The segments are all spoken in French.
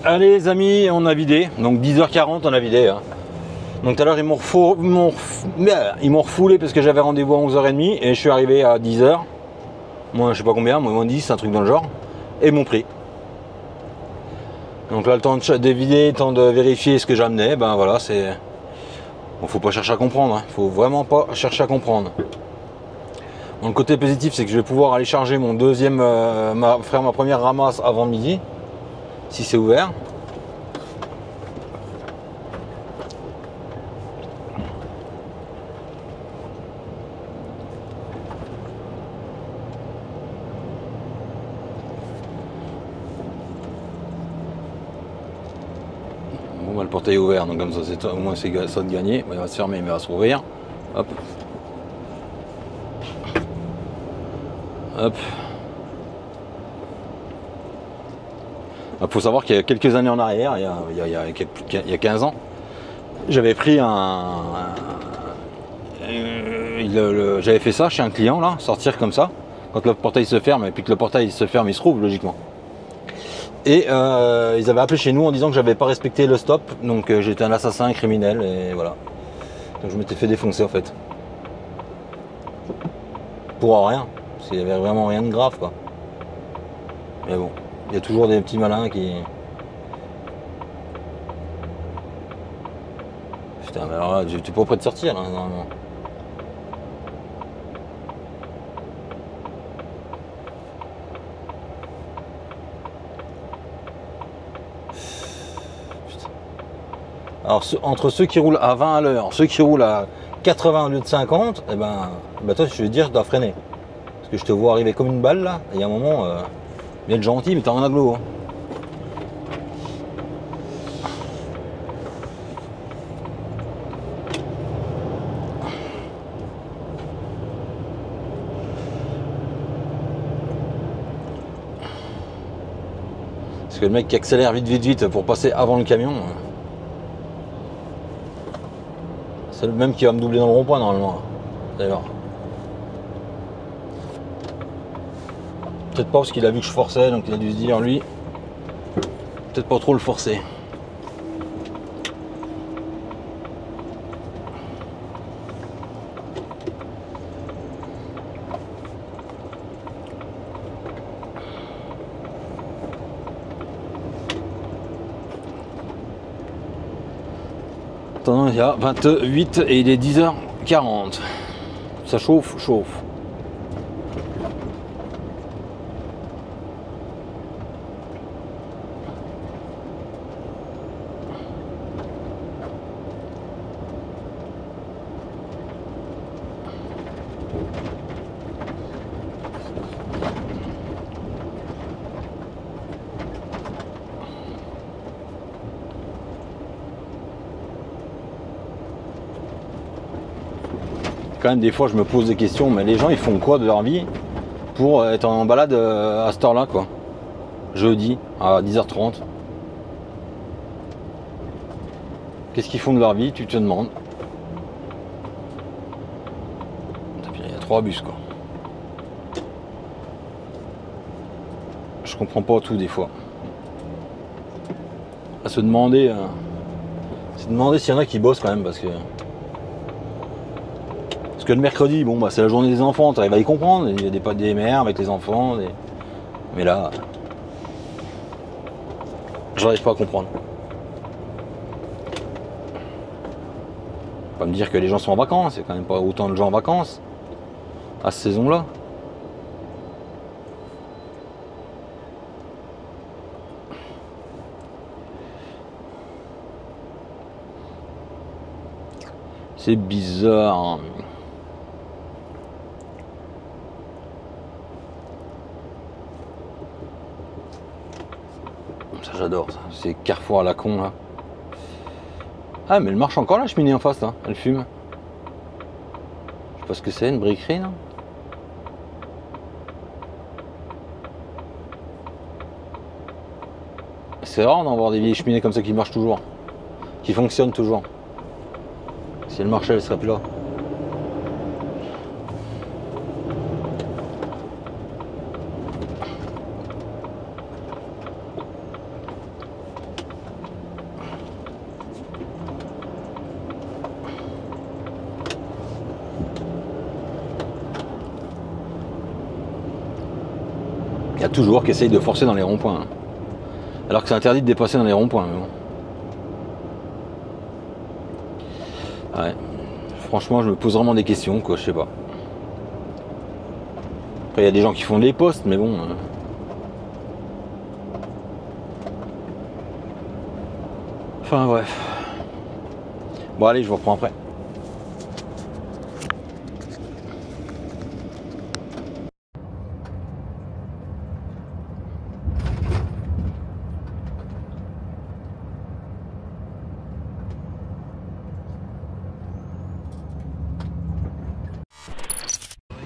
Allez les amis, on a vidé, donc 10h40 on a vidé. Hein. Donc tout à l'heure ils m'ont refoulé parce que j'avais rendez-vous à 11h30 et je suis arrivé à 10h. Moi je sais pas combien, moins 10, un truc dans le genre. Et mon prix. Donc là le temps de vider, le temps de vérifier ce que j'amenais, ben voilà c'est... Bon, faut pas chercher à comprendre, hein. Faut vraiment pas chercher à comprendre. Donc, le côté positif c'est que je vais pouvoir aller charger mon deuxième, faire ma première ramasse avant midi. Si c'est ouvert. Bon, bah, le portail est ouvert, donc comme ça c'est au moins c'est ça de gagner. Il va se fermer mais il va se rouvrir. Hop. Hop. Il faut savoir qu'il y a quelques années en arrière, il y a 15 ans, j'avais pris j'avais fait ça chez un client là, sortir comme ça, quand le portail se ferme, et puis que le portail se ferme, il se rouvre logiquement. Et ils avaient appelé chez nous en disant que j'avais pas respecté le stop, donc j'étais un assassin, un criminel, et voilà. Donc je m'étais fait défoncer en fait. Pour rien, parce qu'il y avait vraiment rien de grave quoi. Mais bon. Il y a toujours des petits malins qui... Putain, mais alors là, tu es pas prêt de sortir là, normalement. Putain. Alors, entre ceux qui roulent à 20 à l'heure, ceux qui roulent à 80 au lieu de 50, eh ben toi, je vais te dire, je dois freiner. Parce que je te vois arriver comme une balle là, et il y a un moment... bien être gentil, mais t'as un aglo. Hein. Parce que le mec qui accélère vite pour passer avant le camion, c'est le même qui va me doubler dans le rond-point normalement. D'ailleurs. Peut-être pas parce qu'il a vu que je forçais, donc il a dû se dire lui, peut-être pas trop le forcer. Attends, il y a 28 et il est 10h40. Ça chauffe. Quand même des fois je me pose des questions, mais les gens ils font quoi de leur vie pour être en balade à cette heure là quoi, jeudi à 10h30. Qu'est-ce qu'ils font de leur vie, tu te demandes. Il y a 3 bus quoi. Je comprends pas tout des fois. À se demander, c'est demander s'il y en a qui bossent quand même parce que le mercredi, bon bah c'est la journée des enfants, tu arrives à y comprendre, il y a des mères avec les enfants, mais là, j'arrive pas à comprendre. Pas me dire que les gens sont en vacances, c'est quand même pas autant de gens en vacances à cette saison-là. C'est bizarre. Ça j'adore ça, c'est Carrefour à la con là. Ah mais elle marche encore la cheminée en face là, elle fume. Je sais pas ce que c'est, une briquerie non? C'est rare d'en voir des vieilles cheminées comme ça qui marchent toujours, qui fonctionnent toujours. Si elle marchait elle serait plus là. toujours qui essayent de forcer dans les ronds-points. Hein. Alors que c'est interdit de dépasser dans les ronds-points. Bon. Ouais. Franchement, je me pose vraiment des questions, quoi, je sais pas. Après, il y a des gens qui font des postes, mais bon. Enfin, bref. Bon, allez, je vous reprends après.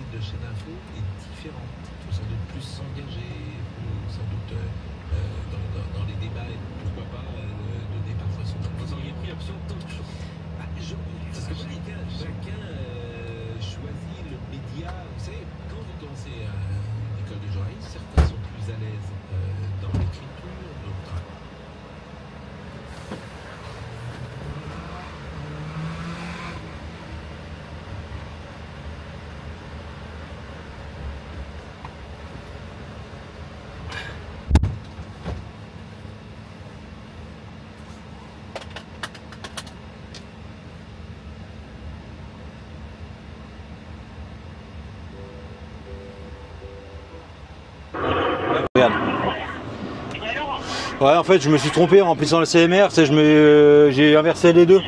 De chaîne info est différente. Il faut sans doute plus s'engager, sans doute dans les débats, et pourquoi pas donner parfois son avis. Vous auriez pris option tant de choses. C'est ce que je dis, chacun choisit le média. Vous savez, quand vous commencez à une école de journalisme, certains sont plus à l'aise dans l'écriture, d'autres. Regarde. Ouais, en fait, je me suis trompé en remplissant le CMR, j'ai inversé les deux.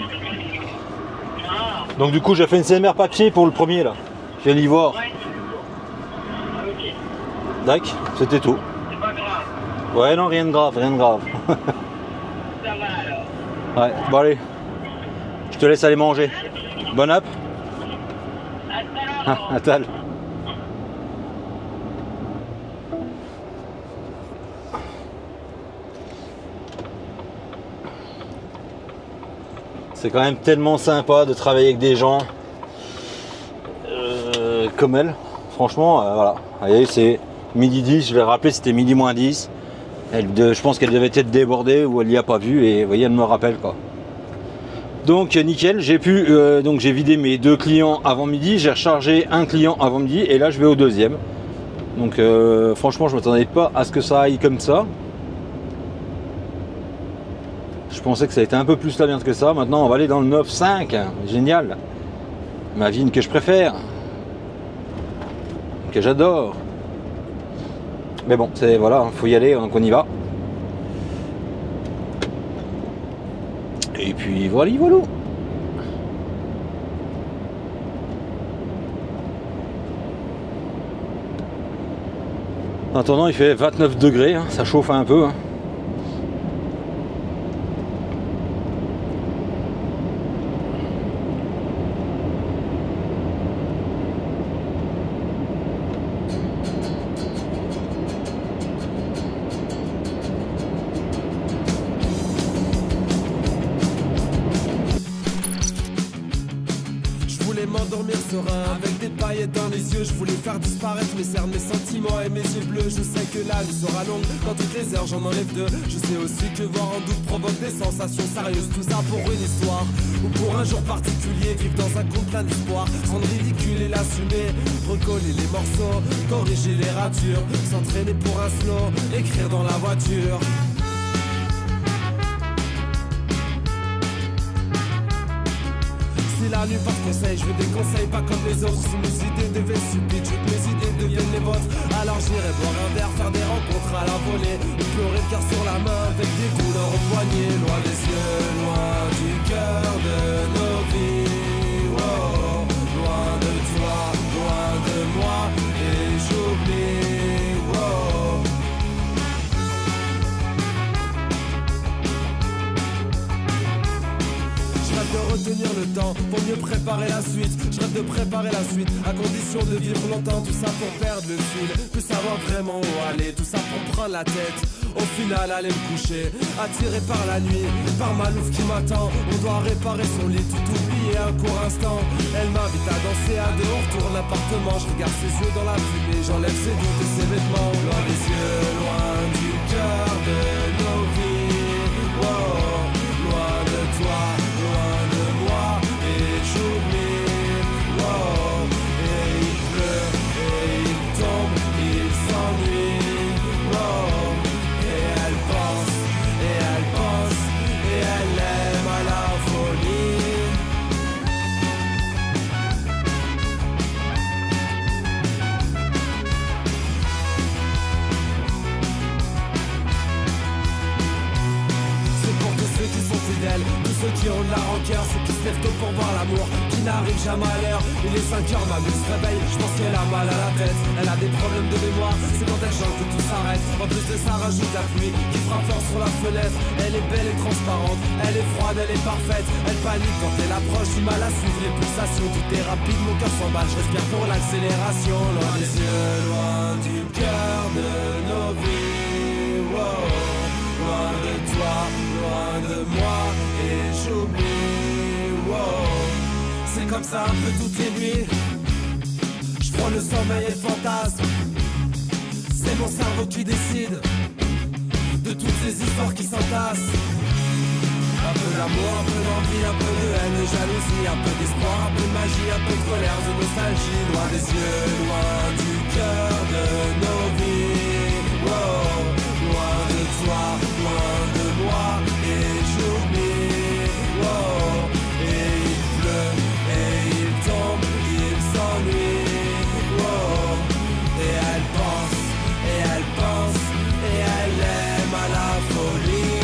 Donc du coup, j'ai fait une CMR papier pour le premier là. J'ai l'ivoire. D'accord, c'était tout. C'est pas grave. Ouais, non, rien de grave, rien de grave. Ça va alors. Ouais, bon allez. Je te laisse aller manger. Bon app. À tout à l'heure. Atal. C'est quand même tellement sympa de travailler avec des gens comme elle. Franchement, voilà. Vous voyez, c'est midi 10, je l'ai rappelé, c'était midi moins 10. Je pense qu'elle devait être débordée ou elle n'y a pas vu et vous voyez, elle me rappelle quoi. Donc nickel, j'ai vidé mes 2 clients avant midi, j'ai rechargé un client avant midi et là je vais au deuxième. Donc franchement, je m'attendais pas à ce que ça aille comme ça. Je pensais que ça était un peu plus la merde que ça. Maintenant, on va aller dans le 9.5. Génial. Ma vigne que je préfère. Que j'adore. Mais bon, c'est voilà, faut y aller, donc on y va. Et puis voilà, voilà. En attendant, il fait 29 degrés, hein, ça chauffe un peu. Hein. M'endormir serein avec des paillettes dans les yeux. Je voulais faire disparaître mes cernes, mes sentiments et mes yeux bleus. Je sais que la nuit sera longue, quand toutes les heures j'en enlève 2. Je sais aussi que voir en doute provoque des sensations sérieuses. Tout ça pour une histoire, ou pour un jour particulier. Vivre dans un conte plein d'espoir, rendre ridicule et l'assumer. Recoller les morceaux, corriger les ratures. S'entraîner pour un slow, écrire dans la voiture. La nuit par conseil, je veux des conseils pas comme les autres. Si mes idées devaient stupides, je veux que mes idées deviennent les vôtres. Alors j'irai boire un verre, faire des rencontres à la volée, et pleurer le cœur sur la main avec des douleurs au poignet. Loin des yeux, loin du cœur de nos vies. Oh, loin de toi, loin de moi, et j'oublie. Oh. Je rêve de retenir le temps pour mieux préparer la suite. Je rêve de préparer la suite à condition de vivre longtemps. Tout ça pour perdre le fil, plus savoir vraiment où aller. Tout ça pour prendre la tête, au final aller me coucher. Attiré par la nuit, par ma louve qui m'attend. On doit réparer son lit, tout oublier un court instant. Elle m'invite à danser à deux, on retourne l'appartement. Je regarde ses yeux dans la fumée, j'enlève ses doutes et ses vêtements. Loin des yeux, loin du cœur de nos vies. Wow, loin de toi, loin de moi, et j'oublie. Wow, et il pleut, et il tombe, il s'ennuie. ceux qui ont de la rancœur, ceux qui se lèvent tôt pour voir l'amour, qui n'arrivent jamais à l'heure. Il est 5 heures, ma muse se réveille, je pense qu'elle a mal à la tête. Elle a des problèmes de mémoire, c'est quand elle chante que tout s'arrête. En plus de ça rajoute la pluie qui frappe fort sur la fenêtre. Elle est belle et transparente, elle est froide, elle est parfaite. Elle panique quand elle approche, du mal à suivre les pulsations. Tout est rapide, mon cœur s'emballe, je respire pour l'accélération. Loin des yeux, loin du cœur de nos vies, wow. Loin de toi, loin de moi, et j'oublie, wow. C'est comme ça un peu toutes les nuits. Je prends le sommeil et le fantasme. C'est mon cerveau qui décide de toutes ces histoires qui s'entassent. Un peu d'amour, un peu d'envie, un peu de haine, de jalousie, un peu d'espoir, un peu de magie, un peu de colère, de nostalgie. Loin des yeux, loin du cœur de nos vies, wow. Loin de toi, loin de moi, et j'oublie, wow. Et il pleut, et il tombe, il s'ennuie, wow. Et elle pense, et elle pense, et elle aime à la folie.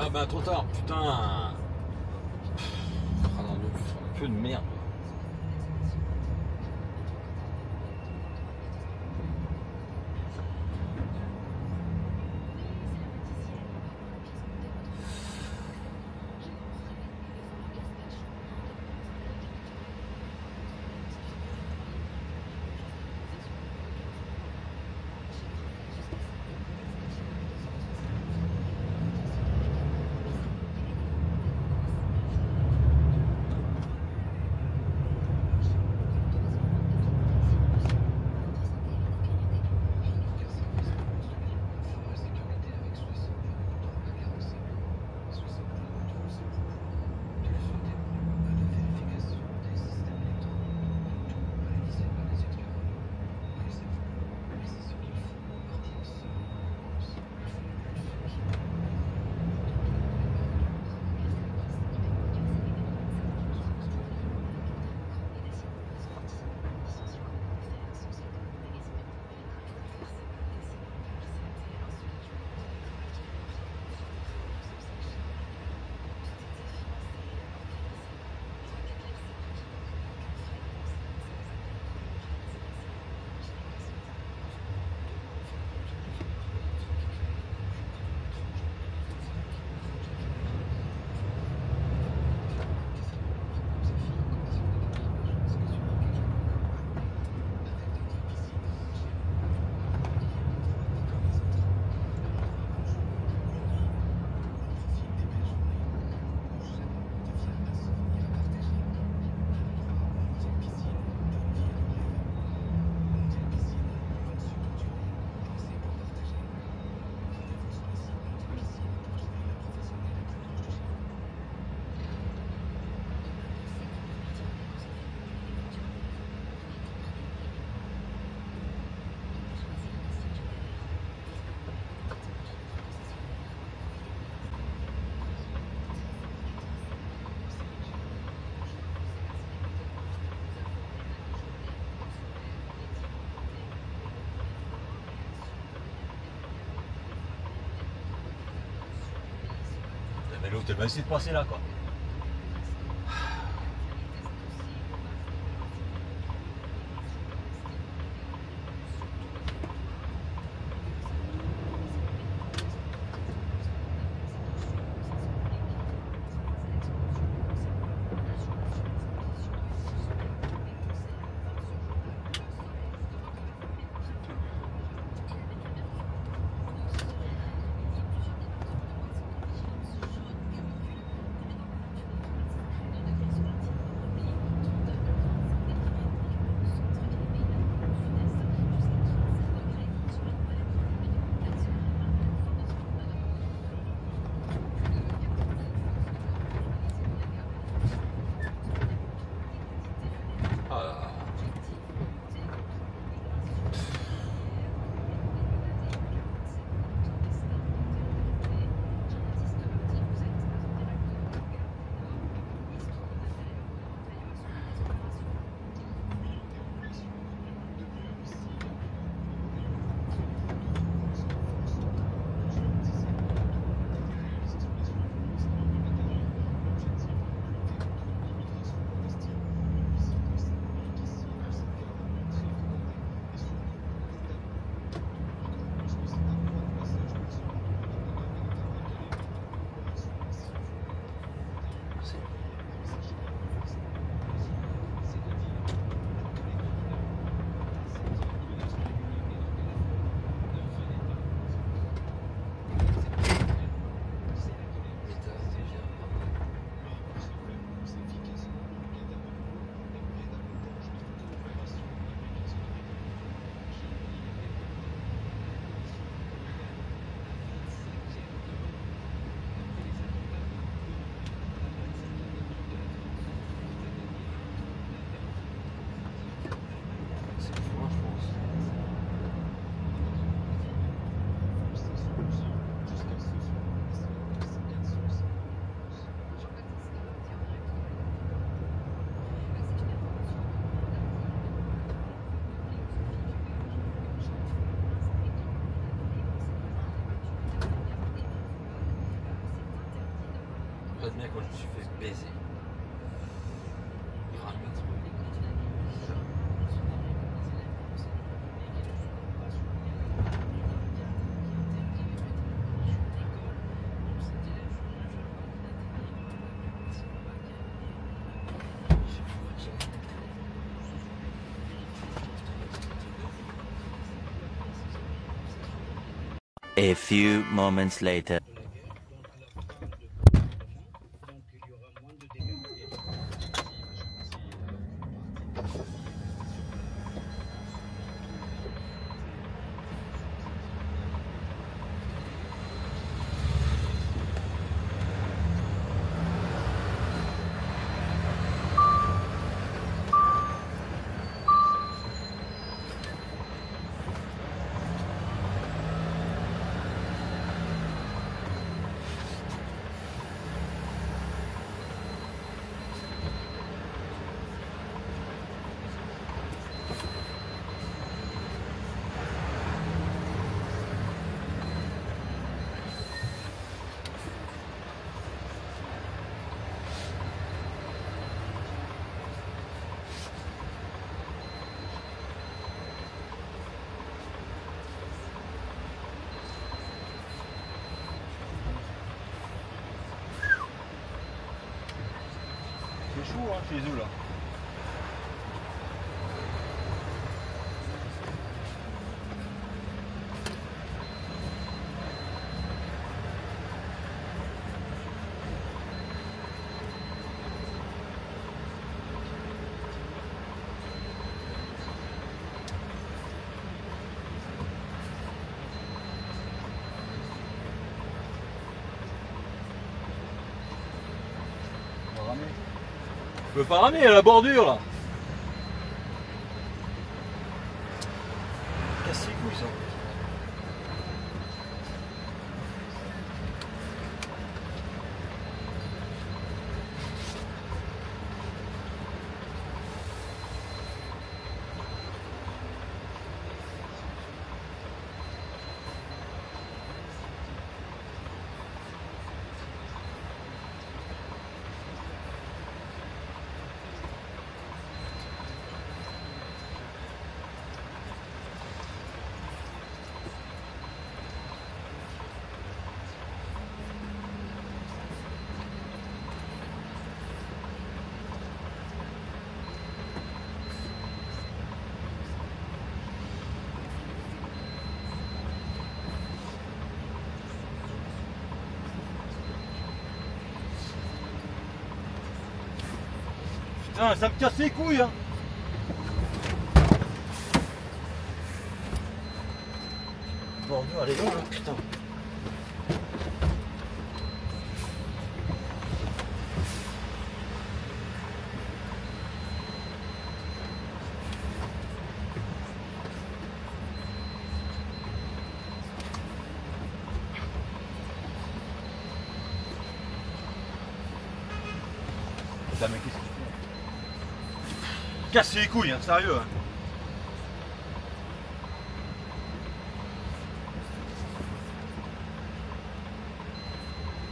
Ah bah trop tard, putain. Ah non, un feu de merde. L'autre, elle va essayer de passer là, quoi. je me suis fait baiser. A few moments later. C'est chaud hein, chez eux là. On va ramer. Je peux pas ramer à la bordure là. Casse les couilles ça. Putain, ça me casse les couilles hein. Bordure, elle est longue, hein, putain. Putain, mais qu'est-ce qu'il fait? Casse les couilles, hein, sérieux. Hein.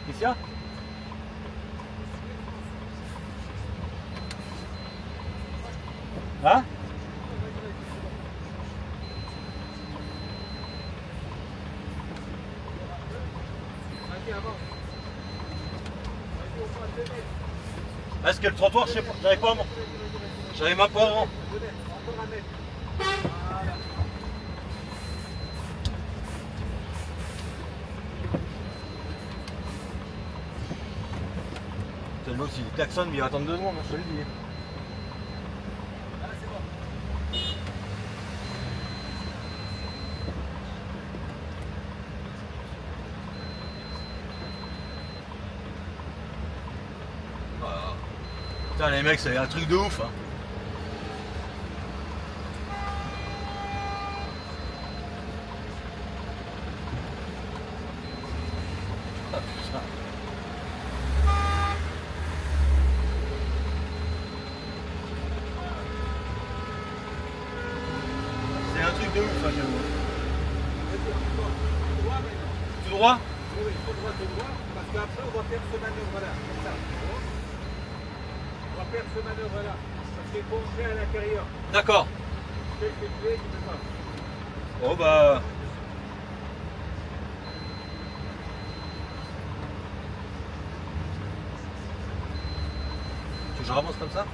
Qu'est-ce qu'il y a? Hein? Est-ce que le trottoir, je sais pas, j'avais pas moi. J'avais même pas avant. C'est le mot s'il klaxonne, mais il va attendre 2 secondes, je te le dis. Putain les mecs, c'est un truc de ouf hein. Ah, putain. C'est un truc de ouf hein, chez vous. Tout droit? Oui, tout droit, qu'après, on va faire ce manœuvre-là. Comme ça. On va faire ce manœuvre-là. Parce qu'il faut entrer à l'intérieur. D'accord. Tu peux effectuer, tu peux pas. Oh bah. Tu veux que je avance comme ça?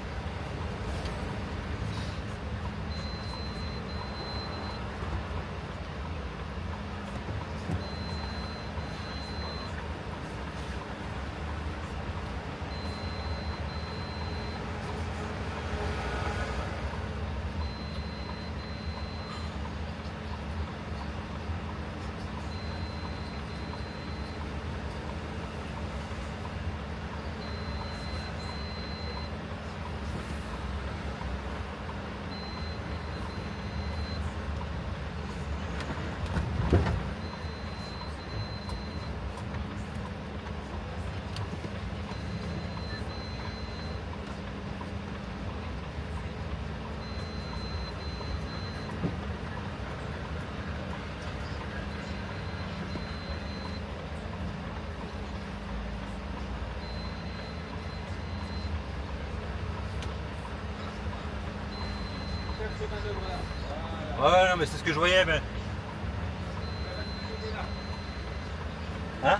Ouais, non, mais c'est ce que je voyais, mais. Hein?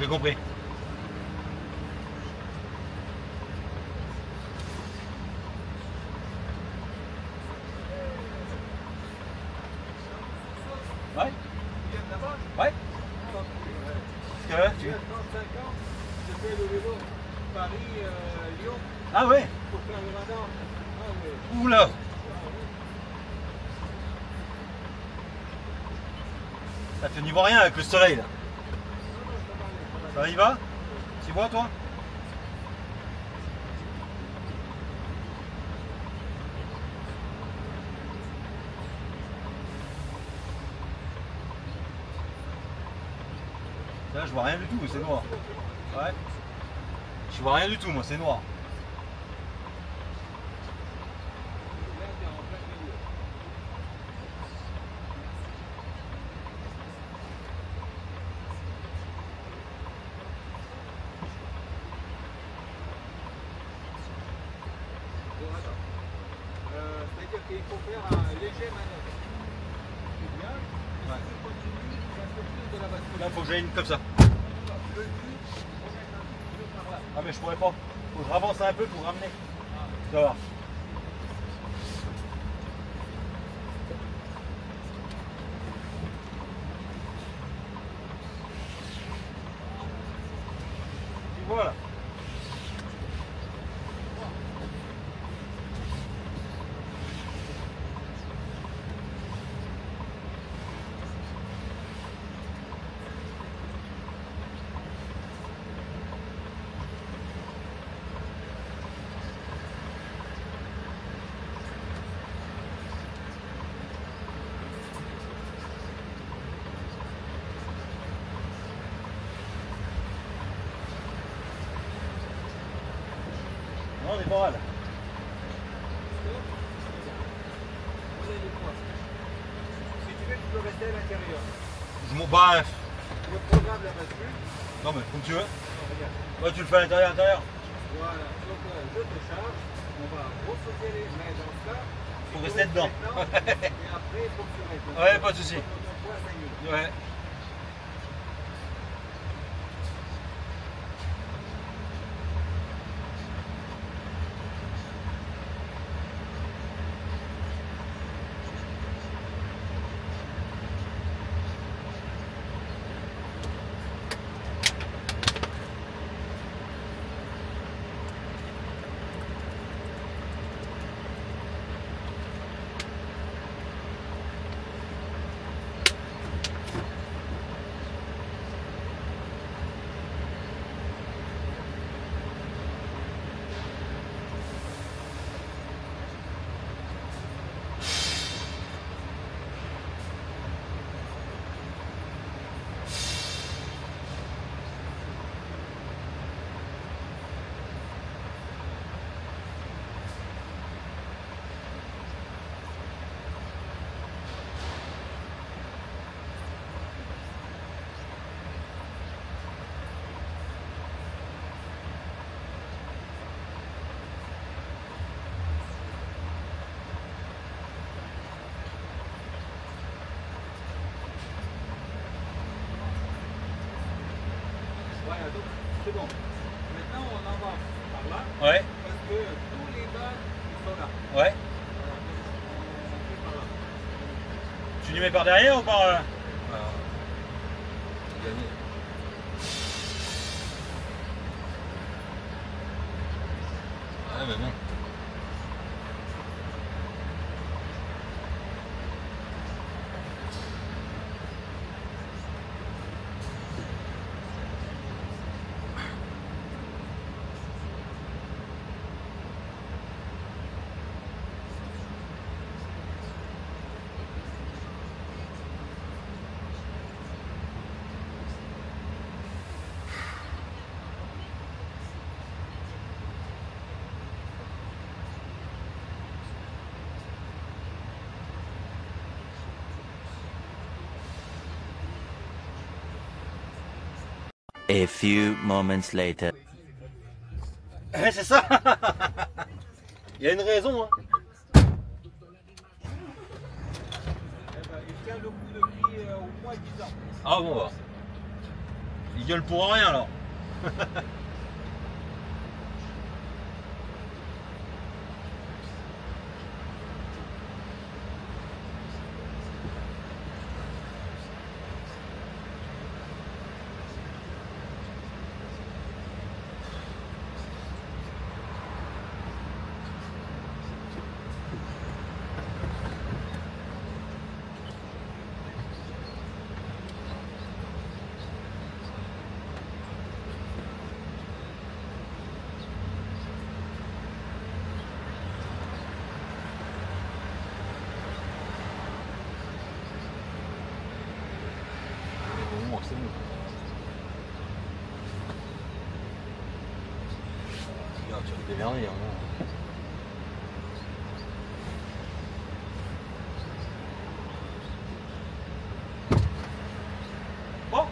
J'ai compris. Ouais. Ouais. Parce que tu... 35 ans, je fais le vélo Paris-Lyon Ah ouais. pour faire le radar. Ah ouais. Oula. Tu n'y vois rien avec le soleil là. Ça y va? Tu vois toi? Là je vois rien du tout, c'est noir. Ouais. Je vois rien du tout moi, c'est noir. C'est-à-dire qu'il faut faire un léger manœuvre. C'est bien. Ouais. Si tu continues, c'est un peu plus de la bascule. Là faut que j'aille comme ça. Le but, on met un petit peu par là. Ah mais je pourrais pas. Faut que je ravance un peu pour ramener. Tu vas voir. Voilà. Non, on est pas mal. à l'intérieur. Bah, Le programme la bascule. non mais comme tu veux. Regarde. Ouais, tu le fais à l'intérieur, Voilà. Donc je te charge. On va resauter les mains dans ça. Faut rester dedans. Et après, il faut que tu restes. Ouais, pas de souci. Ton poids, 5 minutes. Ouais. Voilà, donc c'est bon. Maintenant, on avance par là. Ouais. Parce que tous les bases, ils sont là. Ouais. Voilà, donc on fait par là. Tu les mets par derrière ou par... Ouais, mais bon. A few moments later. C'est ça. Il y a une raison, hein. Eh ben, il tient le coup de pied au moins 10 ans. Ah bon bah. Il gueule pour rien alors. C'est bon. Regarde, tu vas te démerder, hein. Bon.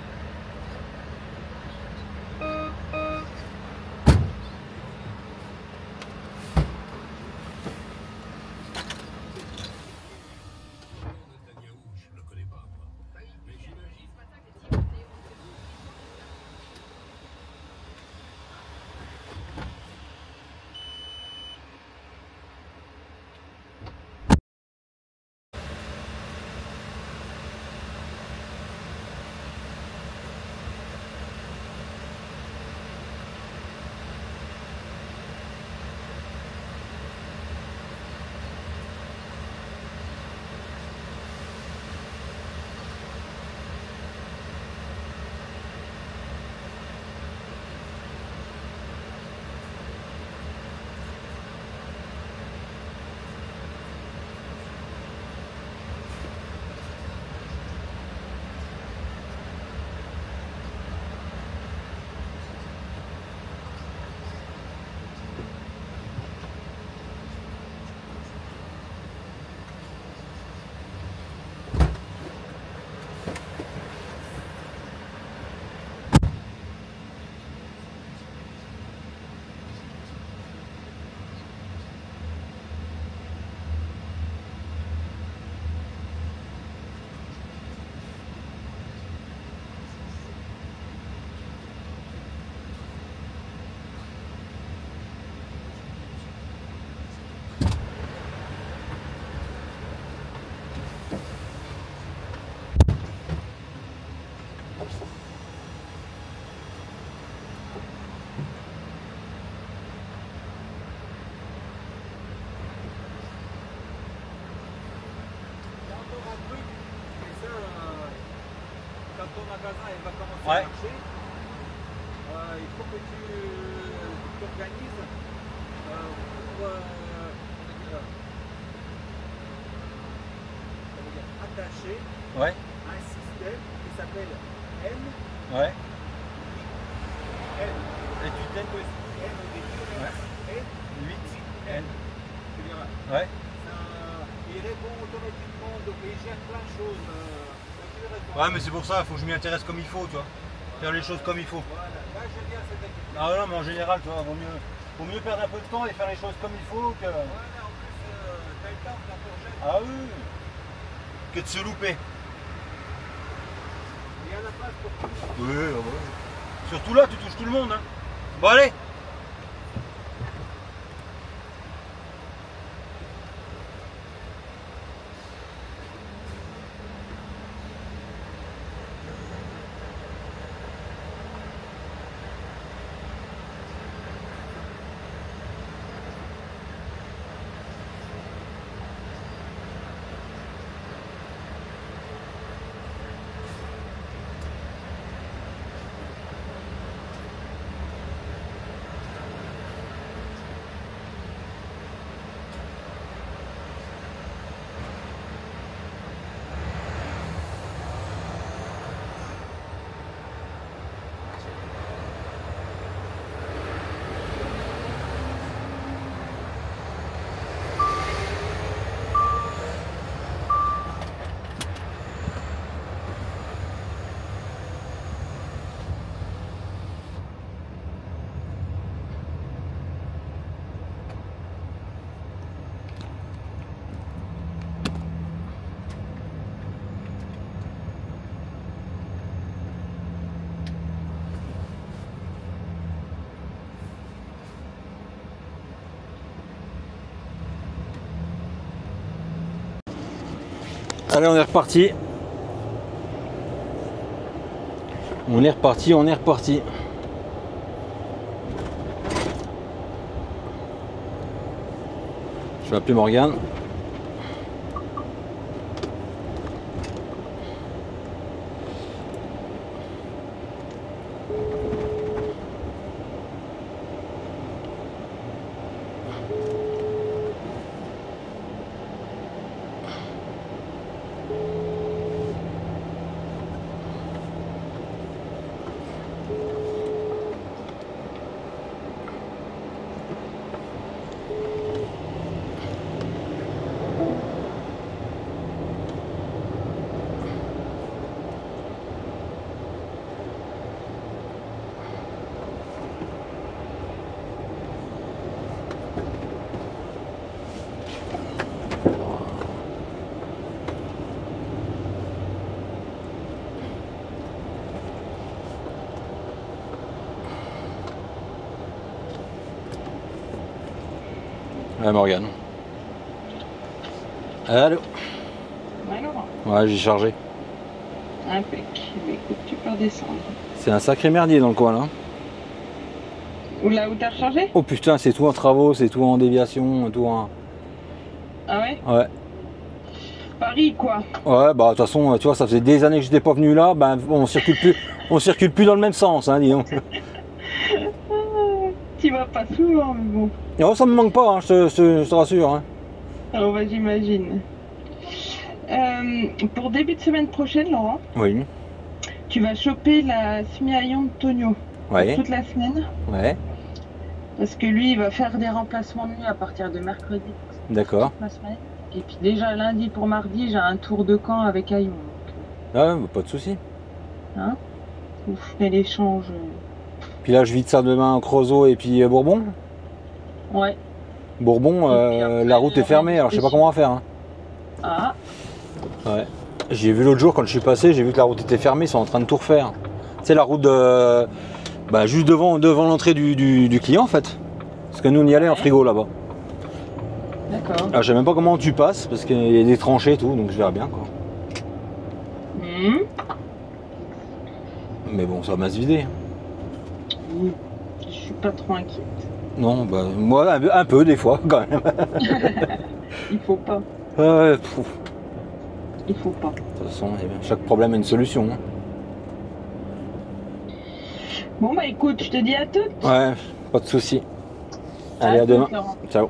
ton magasin il va commencer Ouais. à marcher, il faut que tu t'organises pour attacher Ouais. un système qui s'appelle M. Ouais. M. Et tu t'aimes que M au début, Ouais. N, 8 N. tu verras. Ouais. Il répond automatiquement, donc il gère plein de choses. Donc il répond. Ouais, mais c'est pour ça, il faut que je m'y intéresse comme il faut, tu vois. Faire les choses comme il faut. Voilà, là j'aime bien cette activité. Ah non, mais en général, tu vois, vaut mieux perdre un peu de temps et faire les choses comme il faut que. Voilà, en plus, t'as le temps quand on jette. Ah oui. Que de se louper. Il y a la place pour tout. Oui, ah ouais. Surtout là, tu touches tout le monde. Hein. Bon, allez. Allez, on est reparti. On est reparti, on est reparti. Je vais appeler Morgane. Ouais, Morgane. Allô? Alors, Ouais, j'ai chargé. impec. Mais écoute, tu peux redescendre. C'est un sacré merdier dans le coin là. Ou là où t'as rechargé? Oh putain, c'est tout en travaux, c'est tout en déviation, tout en. Ah ouais? Ouais. Paris, quoi. Ouais, bah de toute façon, tu vois, ça faisait des années que j'étais pas venu là, ben on circule plus dans le même sens, hein, dis donc. Tu vas pas souvent, mais bon. Oh, ça me manque pas, hein, je te rassure. Hein. Alors, bah, j'imagine. Pour début de semaine prochaine, Laurent, Oui. tu vas choper la semi-haillon de Tonio Ouais. toute la semaine. Ouais. Parce que lui, il va faire des remplacements de nuit à partir de mercredi D'accord. toute la semaine. Et puis déjà lundi pour mardi, j'ai un tour de camp avec Haillon. Ah, bah, pas de souci. Hein, vous ferez l'échange. Puis là, je vide ça demain en Creusot et puis Bourbon. Ouais. Bourbon, Et puis après, la route est fermée, alors je sais pas comment on va faire. Hein. Ah, Ouais. J'ai vu l'autre jour quand je suis passé, j'ai vu que la route était fermée, ils sont en train de tout refaire. C'est la route de, bah, juste devant l'entrée du client en fait. Parce que nous on y allait en frigo là-bas. d'accord. Alors je sais même pas comment tu passes parce qu'il y a des tranchées et tout, donc je verrai bien quoi. Hmm. Mais bon, ça va bien se vider. Oui. Je suis pas trop inquiète. Non, bah moi un peu des fois quand même. Il faut pas. Ouais, pff, Il faut pas. de toute façon, chaque problème a une solution. Hein. Bon, bah écoute, je te dis à toutes. Ouais, pas de soucis. Allez, à demain. Laurent. Ciao.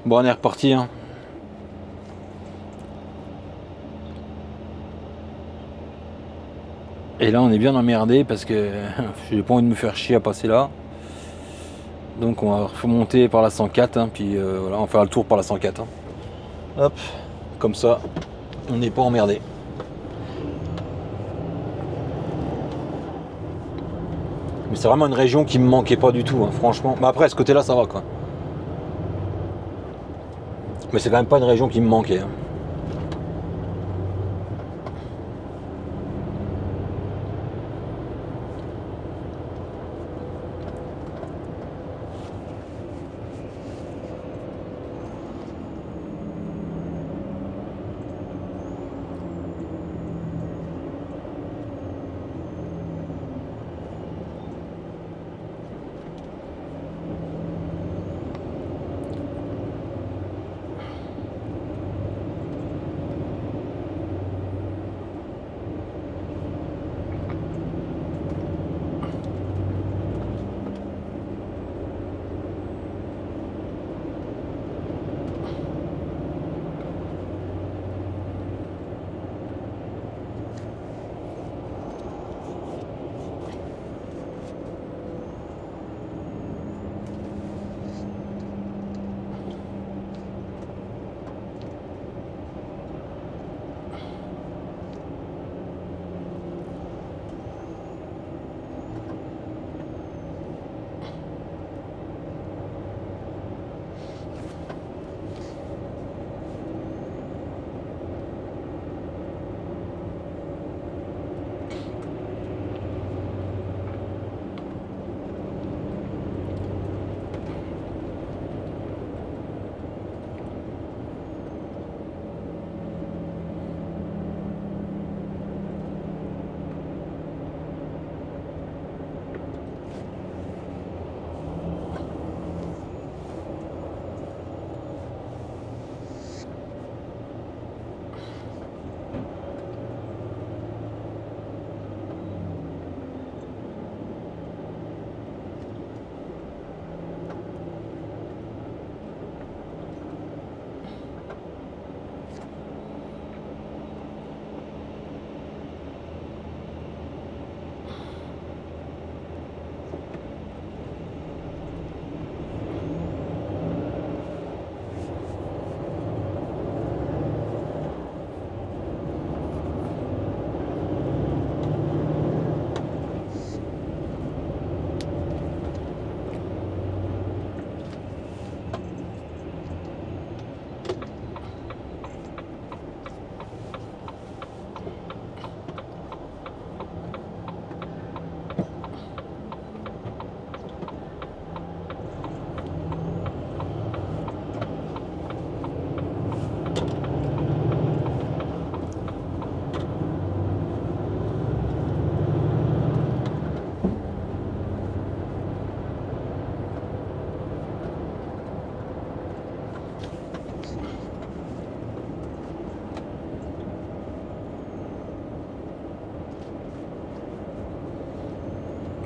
Bon, on est reparti. Hein. Et là, on est bien emmerdé parce que j'ai pas envie de me faire chier à passer là. Donc, on va remonter par la 104. Hein, puis voilà, on va faire le tour par la 104. Hein. Hop, comme ça, on n'est pas emmerdé. Mais c'est vraiment une région qui me manquait pas du tout, hein, franchement. Mais après, à ce côté-là, ça va quoi. Mais c'est quand même pas une région qui me manquait. Hein.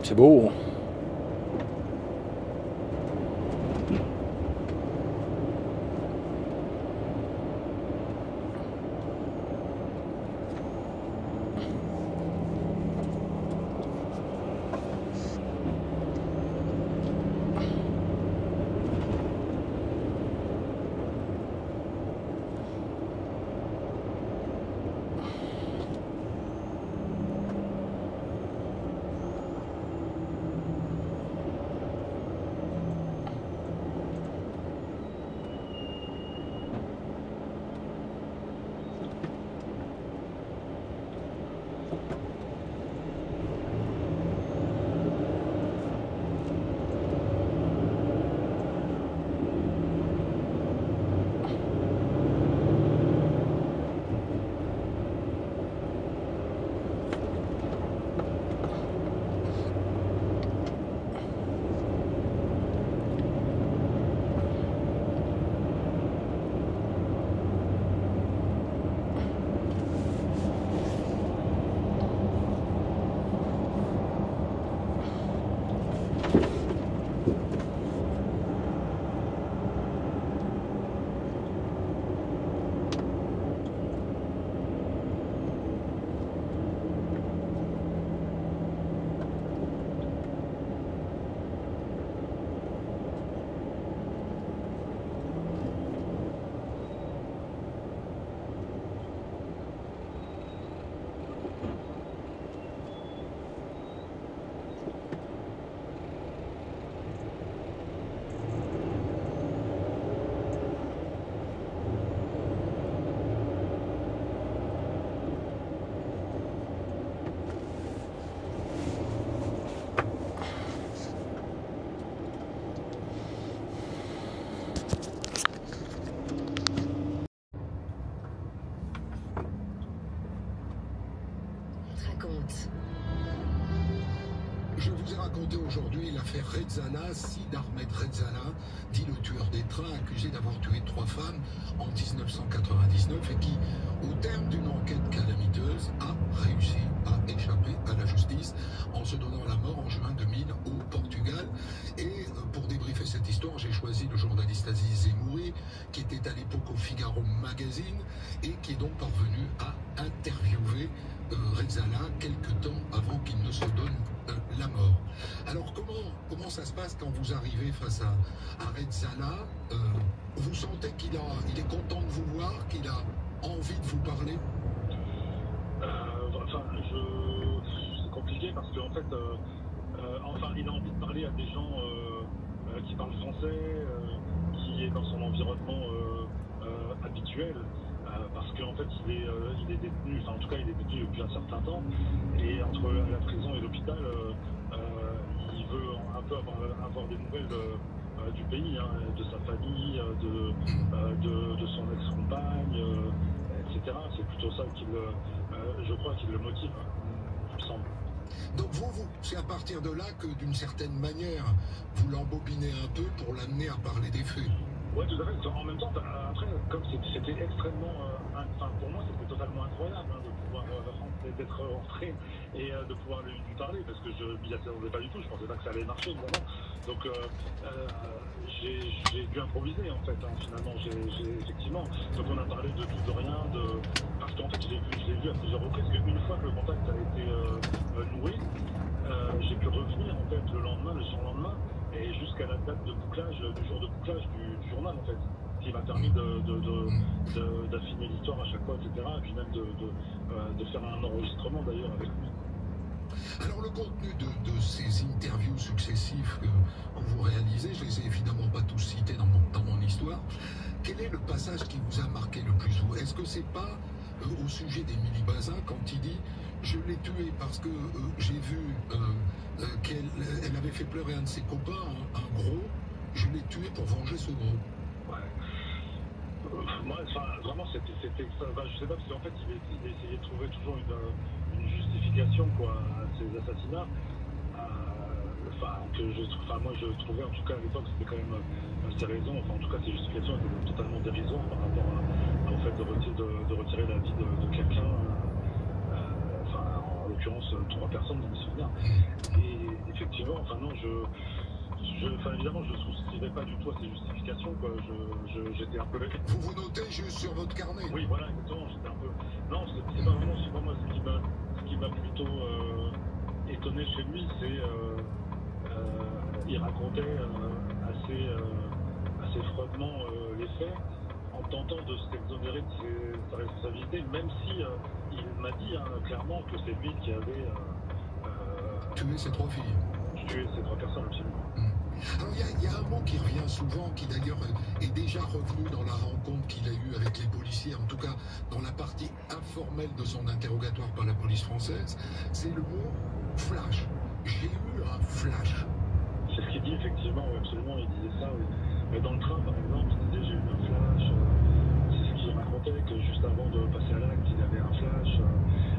C'est beau. raconter aujourd'hui l'affaire Redzala, Sid Ahmed Redzala, dit le tueur des trains accusé d'avoir tué 3 femmes en 1999 et qui, au terme d'une enquête calamiteuse, a réussi à échapper à la justice en se donnant la mort en juin 2000 au Portugal. Et pour débriefer cette histoire, j'ai choisi le journaliste Aziz Zemouri, qui était à l'époque au Figaro Magazine et qui est donc parvenu à interviewer Redzala quelques temps avant qu'il ne se donne la mort. Alors comment ça se passe quand vous arrivez face à Redzala? Vous sentez qu'il est content de vous voir, qu'il a envie de vous parler? Enfin, c'est compliqué parce qu'en fait, il a envie de parler à des gens qui parlent français, qui est dans son environnement habituel. Parce qu'en fait il est détenu, enfin en tout cas il est détenu depuis un certain temps, et entre la prison et l'hôpital, il veut un peu avoir des nouvelles du pays, hein, de sa famille, de son ex-compagne, etc. C'est plutôt ça je crois qu'il le motive, il me semble. Donc c'est à partir de là que d'une certaine manière vous l'embobinez un peu pour l'amener à parler des faits. Ouais, tout à fait. En même temps, après, comme c'était extrêmement, pour moi, c'était totalement incroyable de pouvoir d'être rentré et de pouvoir lui parler, parce que je m'y attendais pas du tout. Je pensais pas que ça allait marcher, évidemment. Donc, j'ai dû improviser en fait. Finalement, effectivement. Donc, on a parlé de tout, de rien, parce qu'en fait, je l'ai vu à plusieurs reprises. Qu'une fois que le contact a été noué, j'ai pu revenir en fait le lendemain, le surlendemain. Et jusqu'à la date de bouclage, du jour de bouclage du journal en fait, qui m'a permis d'affiner l'histoire à chaque fois, etc. Et puis même de faire un enregistrement d'ailleurs avec lui. Alors le contenu de ces interviews successives que vous réalisez, je les ai évidemment pas tous cités dans mon histoire. Quel est le passage qui vous a marqué le plus? Est-ce que c'est pas au sujet d'Émilie Bazin quand il dit « Je l'ai tuée parce que j'ai vu qu'elle avait fait pleurer un de ses copains, un gros, je l'ai tué pour venger ce gros ». Moi, vraiment, c'était je sais pas, parce qu'en fait, il essayait de trouver toujours une justification à ces assassinats. Moi, je trouvais, en tout cas, à l'époque, c'était quand même ses raisons, enfin, en tout cas, ces justifications étaient totalement dérisoires par rapport au fait de retirer la vie de quelqu'un, en l'occurrence, 3 personnes dans mes souvenirs. Et effectivement, évidemment, je ne souscrivais pas du tout à ces justifications, quoi. J'étais un peu... Vous notez juste sur votre carnet? Oui, voilà, exactement, j'étais un peu... Non, c'est pas vraiment, c'est pas moi, ce qui m'a plutôt étonné chez lui, c'est... il racontait assez froidement les faits, en tentant de s'exonérer de sa responsabilité, même si il m'a dit clairement que c'est lui qui avait... tué ces 3 filles. Tué ces 3 personnes, absolument. Alors il y a un mot qui revient souvent, qui d'ailleurs est déjà revenu dans la rencontre qu'il a eue avec les policiers, en tout cas dans la partie informelle de son interrogatoire par la police française, c'est le mot flash. J'ai eu un flash. C'est ce qu'il dit effectivement, oui, absolument, il disait ça, oui. Mais dans le train par exemple, il disait j'ai eu un flash, c'est ce qu'il racontait, que juste avant de passer à l'acte, il avait un flash.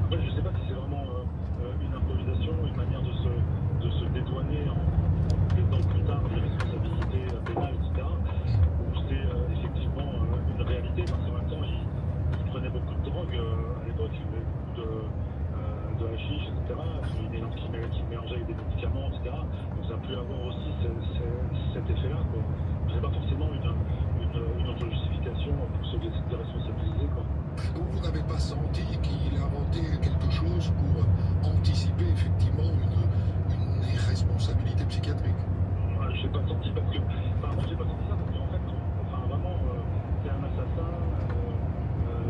Après je sais pas si c'est vraiment une improvisation, une manière de se dédouaner en dans plus tard des responsabilités pénales, etc. Où c'est effectivement une réalité, parce qu'en même temps il prenait beaucoup de drogue à l'époque, il avait beaucoup de hashish, etc. Qui mélangeait avec des médicaments, etc. Donc ça a pu avoir aussi cet effet-là, quoi. C'est pas forcément une autre justification pour se déresponsabiliser, quoi. Vous n'avez pas senti qu'il a inventé quelque chose pour anticiper effectivement une irresponsabilité psychiatrique? Je n'ai pas senti parce que... moi j'ai pas senti ça parce qu'en fait, vraiment, c'est un assassin.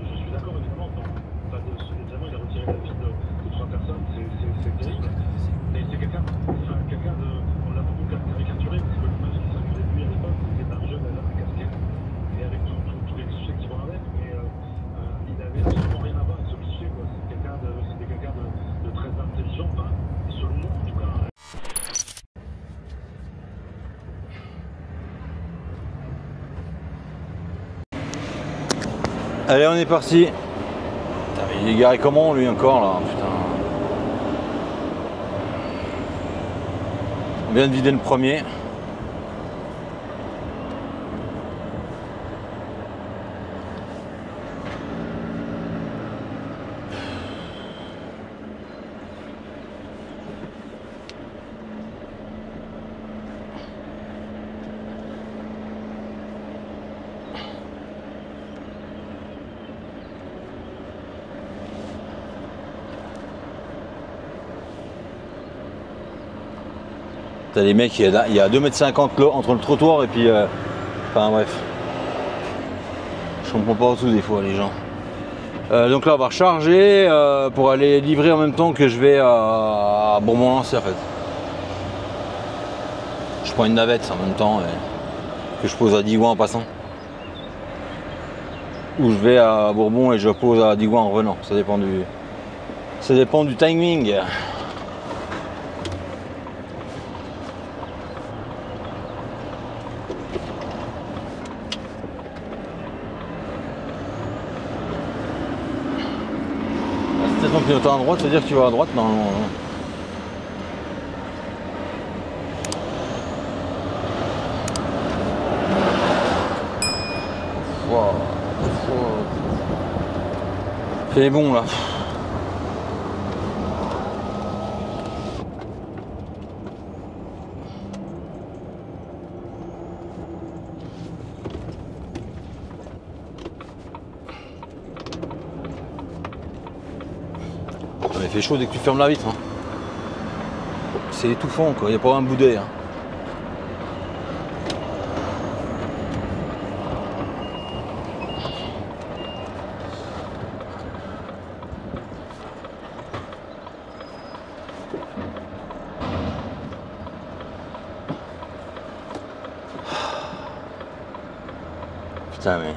Je suis d'accord évidemment, évidemment il a retiré la vie de 3 personnes, c'est terrible. Mais c'est quelqu'un de... On l'a beaucoup caricaturé parce que l'image qui circulait de lui à l'époque, c'était un jeune à la casquette, et avec tous les clichés qui vont avec, mais il n'avait absolument rien à voir avec ce cliché, quoi. C'était quelqu'un de très intelligent, selon moi en tout cas. Allez, on est parti. Putain, mais il est garé comment lui encore là? Putain. On vient de vider le premier. T'as les mecs, il y a 2,50 m entre le trottoir et puis... enfin bref. Je comprends pas tout des fois les gens. Donc là on va recharger pour aller livrer en même temps que je vais à Bourbon-Lancy en fait. Je prends une navette en même temps que je pose à Digoin en passant. Ou je vais à Bourbon et je pose à Digoin en revenant. Ça dépend du timing. Si ton clignotant à droite, ça veut dire que tu vas à droite normalement. C'est bon là. Il fait chaud dès que tu fermes la vitre. Hein. C'est étouffant quoi, il n'y a pas un bout d'air. Putain mais...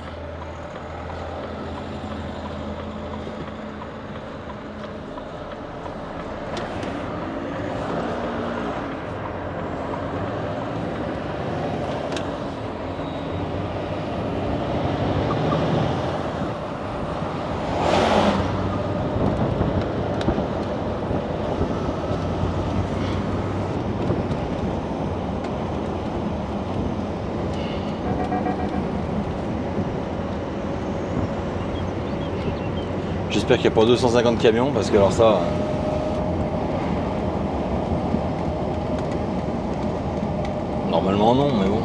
J'espère qu'il n'y a pas 250 camions parce que alors ça... Normalement non mais bon.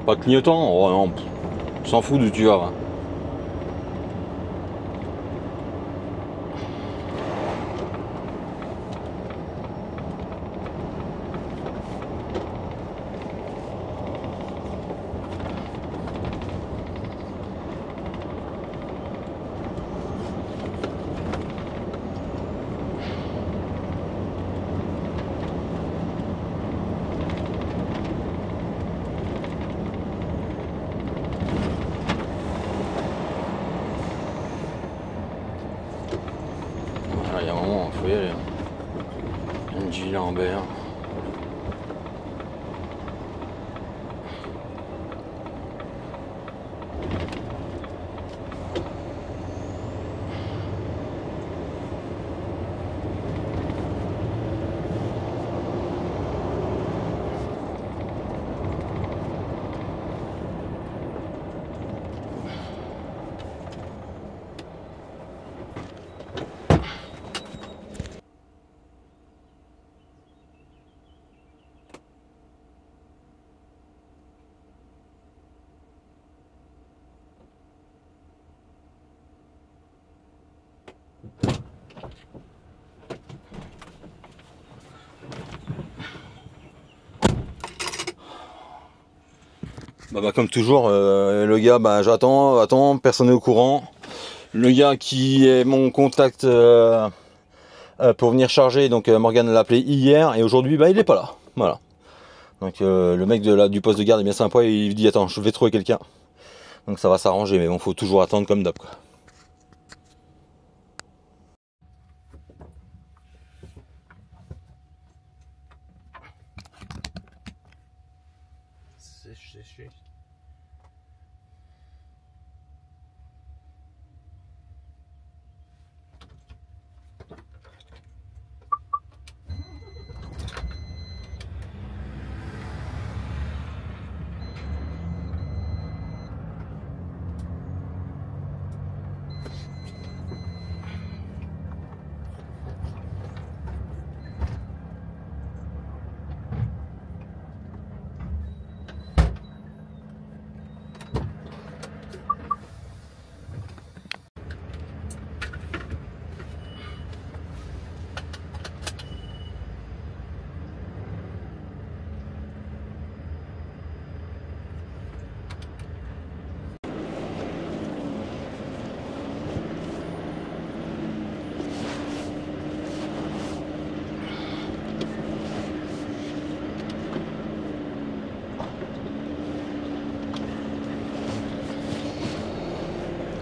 Pas de clignotant, oh non, on s'en fout d'où tu vas. Hein. Il y a un moment, il faut y aller. NJ Lambert. Bah, comme toujours, le gars, j'attends, personne n'est au courant. Le gars qui est mon contact pour venir charger, donc Morgane l'a appelé hier et aujourd'hui il est pas là. Voilà. Donc le mec du poste de garde est bien sympa et il dit attends, je vais trouver quelqu'un. Donc ça va s'arranger, mais bon, faut toujours attendre comme d'hab quoi. C'est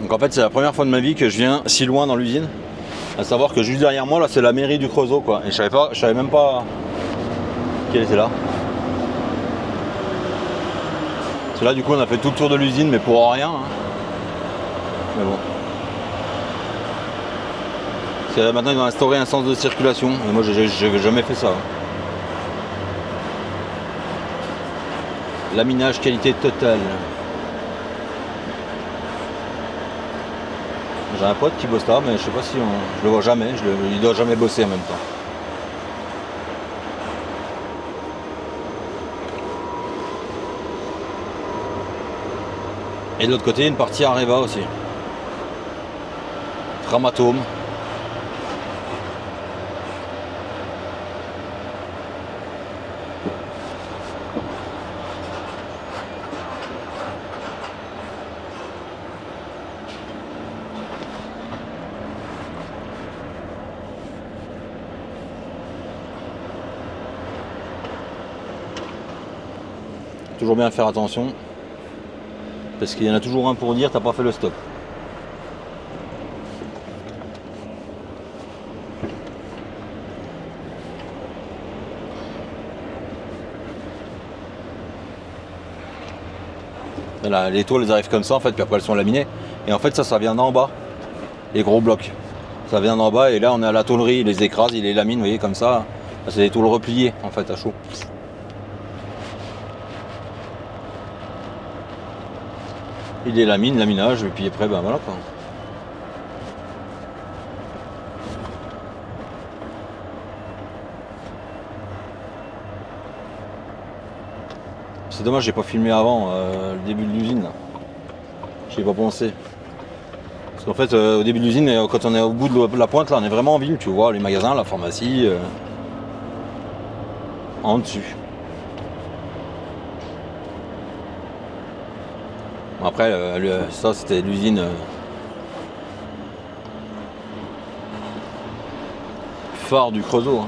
Donc en fait c'est la première fois de ma vie que je viens si loin dans l'usine. À savoir que juste derrière moi là c'est la mairie du Creusot quoi. Et je savais même pas qu'elle était là. C'est là du coup on a fait tout le tour de l'usine mais pour rien. Hein. Mais bon. Maintenant ils ont instauré un sens de circulation. Et moi j'ai jamais fait ça. Hein. Laminage qualité totale. J'ai un pote qui bosse là, mais je sais pas si je le vois jamais, il doit jamais bosser en même temps. Et de l'autre côté, une partie Areva aussi. Framatome. Toujours bien faire attention parce qu'il y en a toujours un pour dire t'as pas fait le stop. Là, les tôles elles arrivent comme ça en fait, puis après elles sont laminées et en fait ça vient d'en bas, les gros blocs ça vient d'en bas et là on est à la tôlerie, il les écrase, il les lamine, vous voyez comme ça, c'est des tôles repliées en fait à chaud. Il les lamine, laminage, et puis après, ben voilà quoi. C'est dommage, j'ai pas filmé avant le début de l'usine. J'y ai pas pensé. Parce qu'en fait, au début de l'usine, quand on est au bout de la pointe, là, on est vraiment en ville, tu vois, les magasins, la pharmacie, en dessus. Après, ça c'était l'usine phare du Creusot. Hein.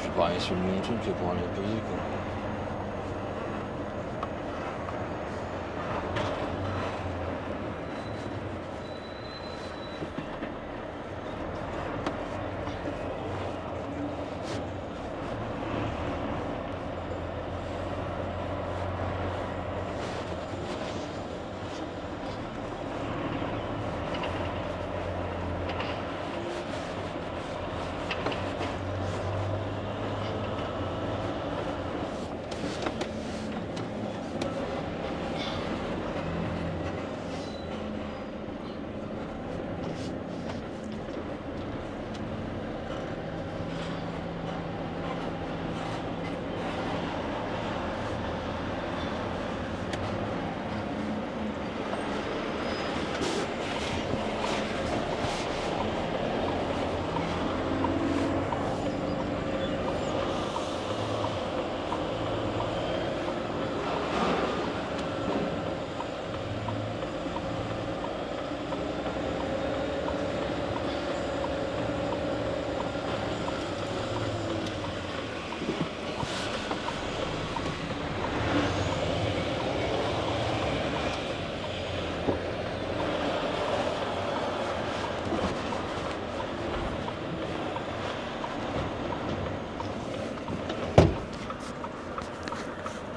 Je vais pas aller sur le bon truc pour aller poser quoi.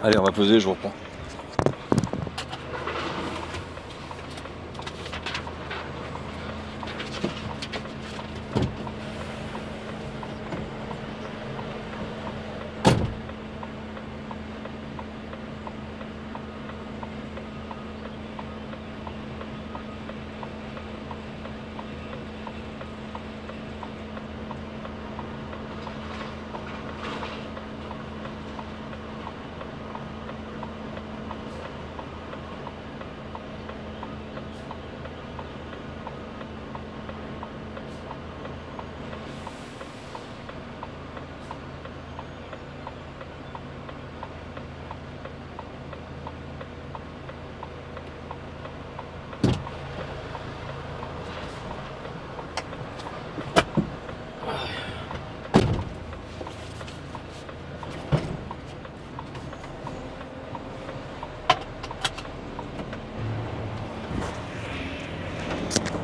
Allez, on va poser, je vous reprends.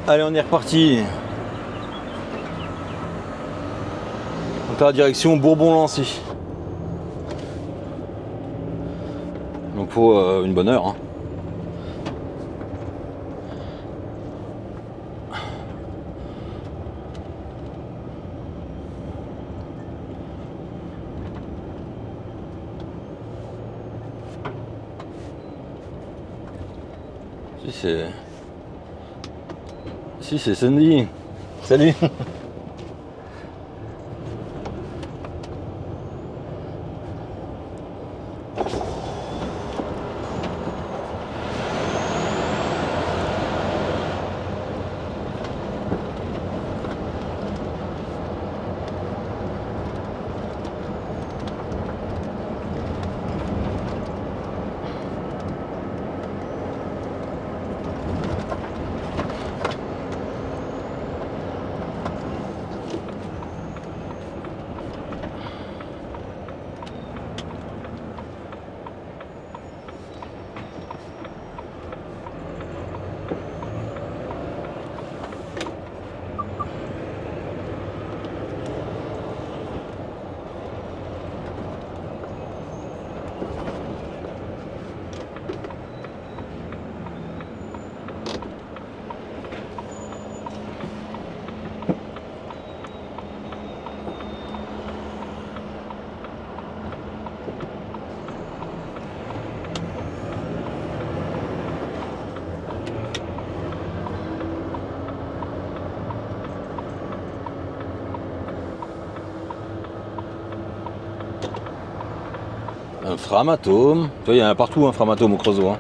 Allez, on est reparti. Donc là, direction Bourbon-Lancy. Donc faut une bonne heure. Hein. Si c'est Sandy. Salut. Un Framatome. Tu vois, il y en a partout un Framatome au Creusot. Hein.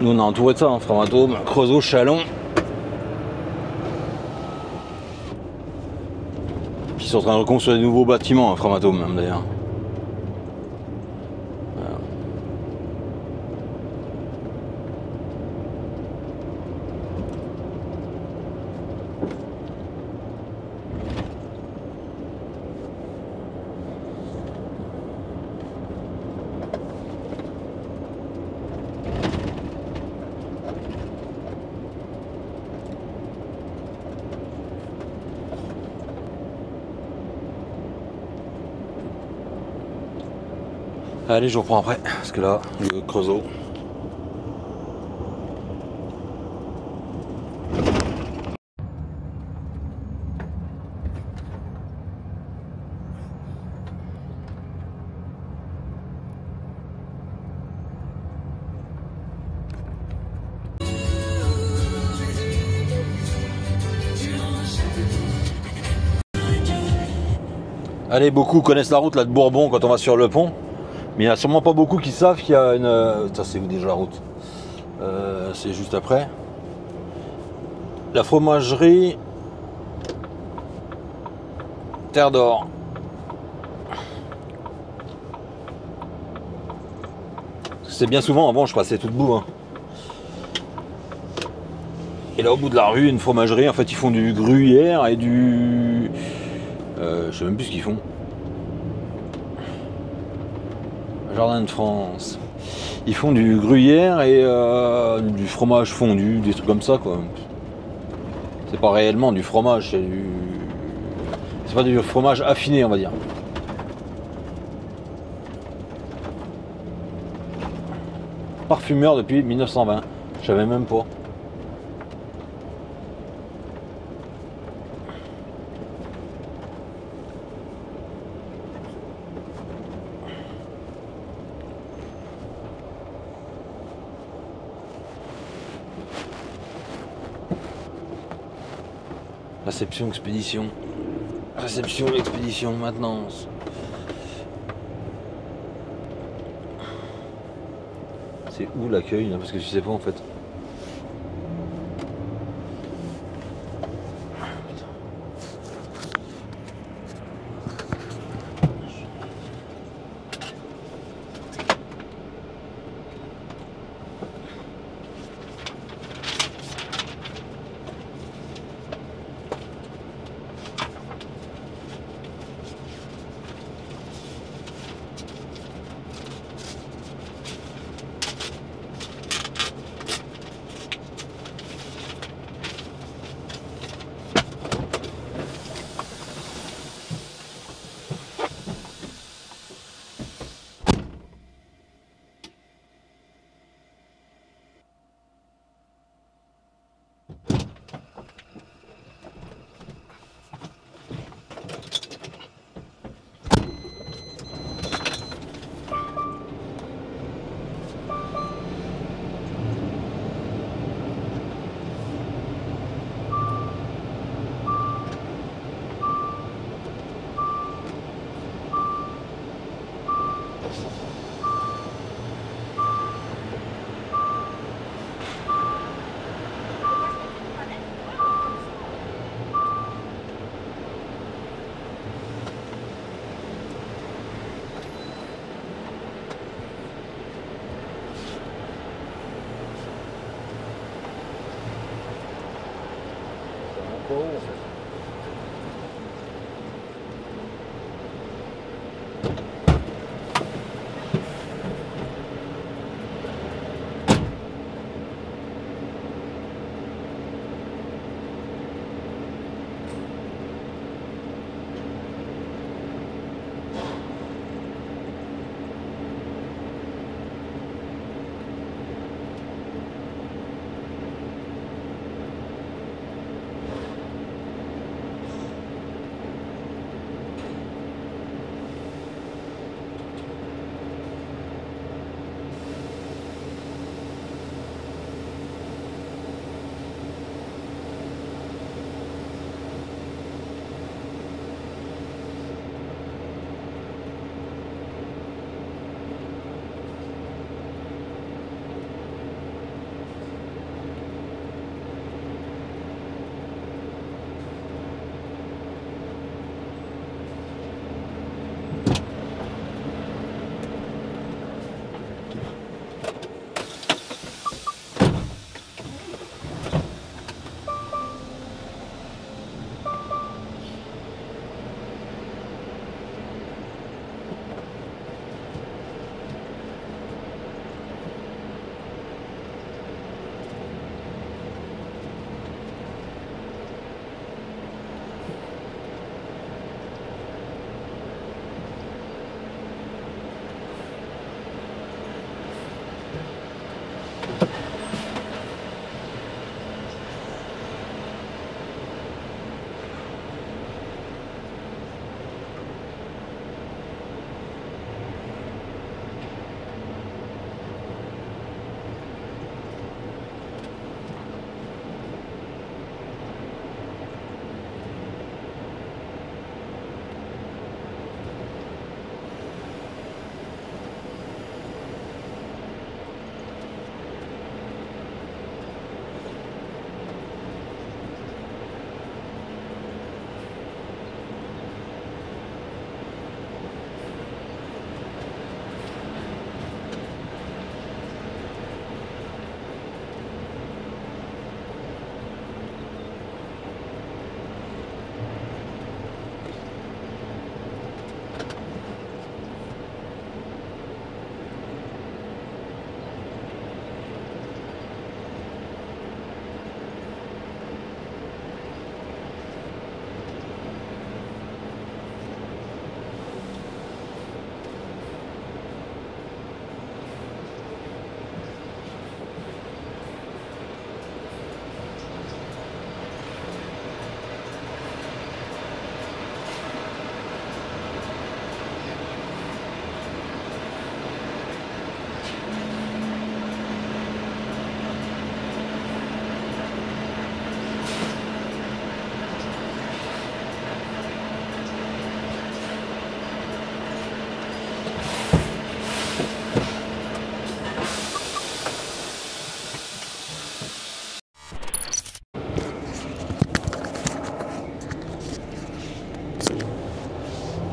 Nous on a entouré de ça, un Framatome, Creusot, Chalon. Ils sont en train de reconstruire des nouveaux bâtiments, un Framatome même d'ailleurs. Allez, je reprends après, parce que là, le Creusot. Allez, beaucoup connaissent la route là de Bourbon quand on va sur le pont. Mais il n'y a sûrement pas beaucoup qui savent qu'il y a une... Ça, c'est où déjà la route? C'est juste après. La fromagerie Terre d'Or. C'est bien souvent, avant je passais tout debout. Hein. Et là au bout de la rue, une fromagerie, en fait ils font du gruyère et du... je sais même plus ce qu'ils font. Jardin de France. Ils font du gruyère et du fromage fondu, des trucs comme ça quoi. C'est pas réellement du fromage, c'est du... C'est pas du fromage affiné on va dire. parfumeur depuis 1920. Je savais même pas. Réception, expédition. Réception, expédition, maintenance. C'est où l'accueil là? Parce que je sais pas en fait.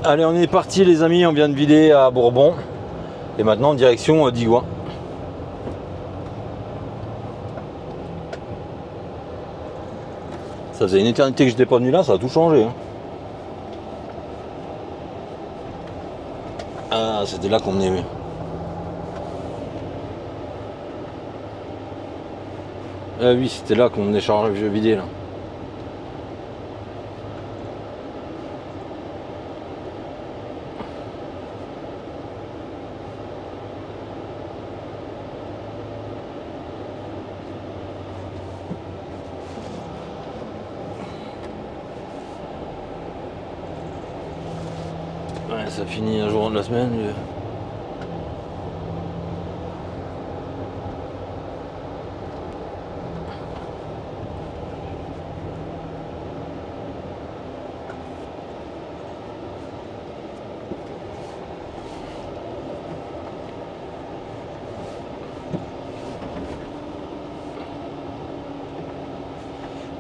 Allez, on est parti les amis, on vient de vider à Bourbon. Et maintenant direction Digoin. Ça faisait une éternité que j'étais pas venu là, ça a tout changé. Hein. Ah, c'était là qu'on venait. Ah oui, c'était là qu'on venait charger vider là. Ouais, ça finit un jour de la semaine.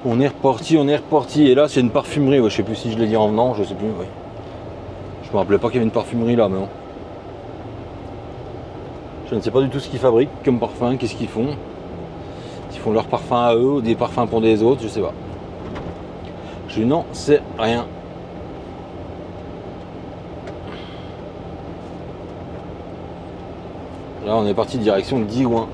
On est reparti, et là c'est une parfumerie, ouais, je sais plus si je l'ai dit en venant, je sais plus, oui. Je me rappelais pas qu'il y avait une parfumerie là, mais bon. Je ne sais pas du tout ce qu'ils fabriquent comme parfum, qu'est-ce qu'ils font. S'ils font leurs parfums à eux ou des parfums pour des autres, je sais pas. Je n'en sais rien. Là on est parti direction Digoin.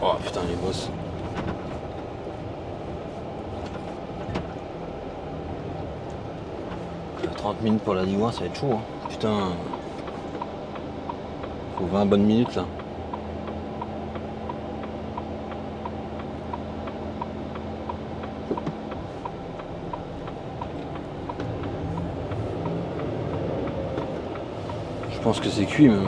Oh putain les boss. Il y a 30 minutes pour la Digoin, ça va être chaud hein. Putain. Faut 20 bonnes minutes là. Je pense que c'est cuit même.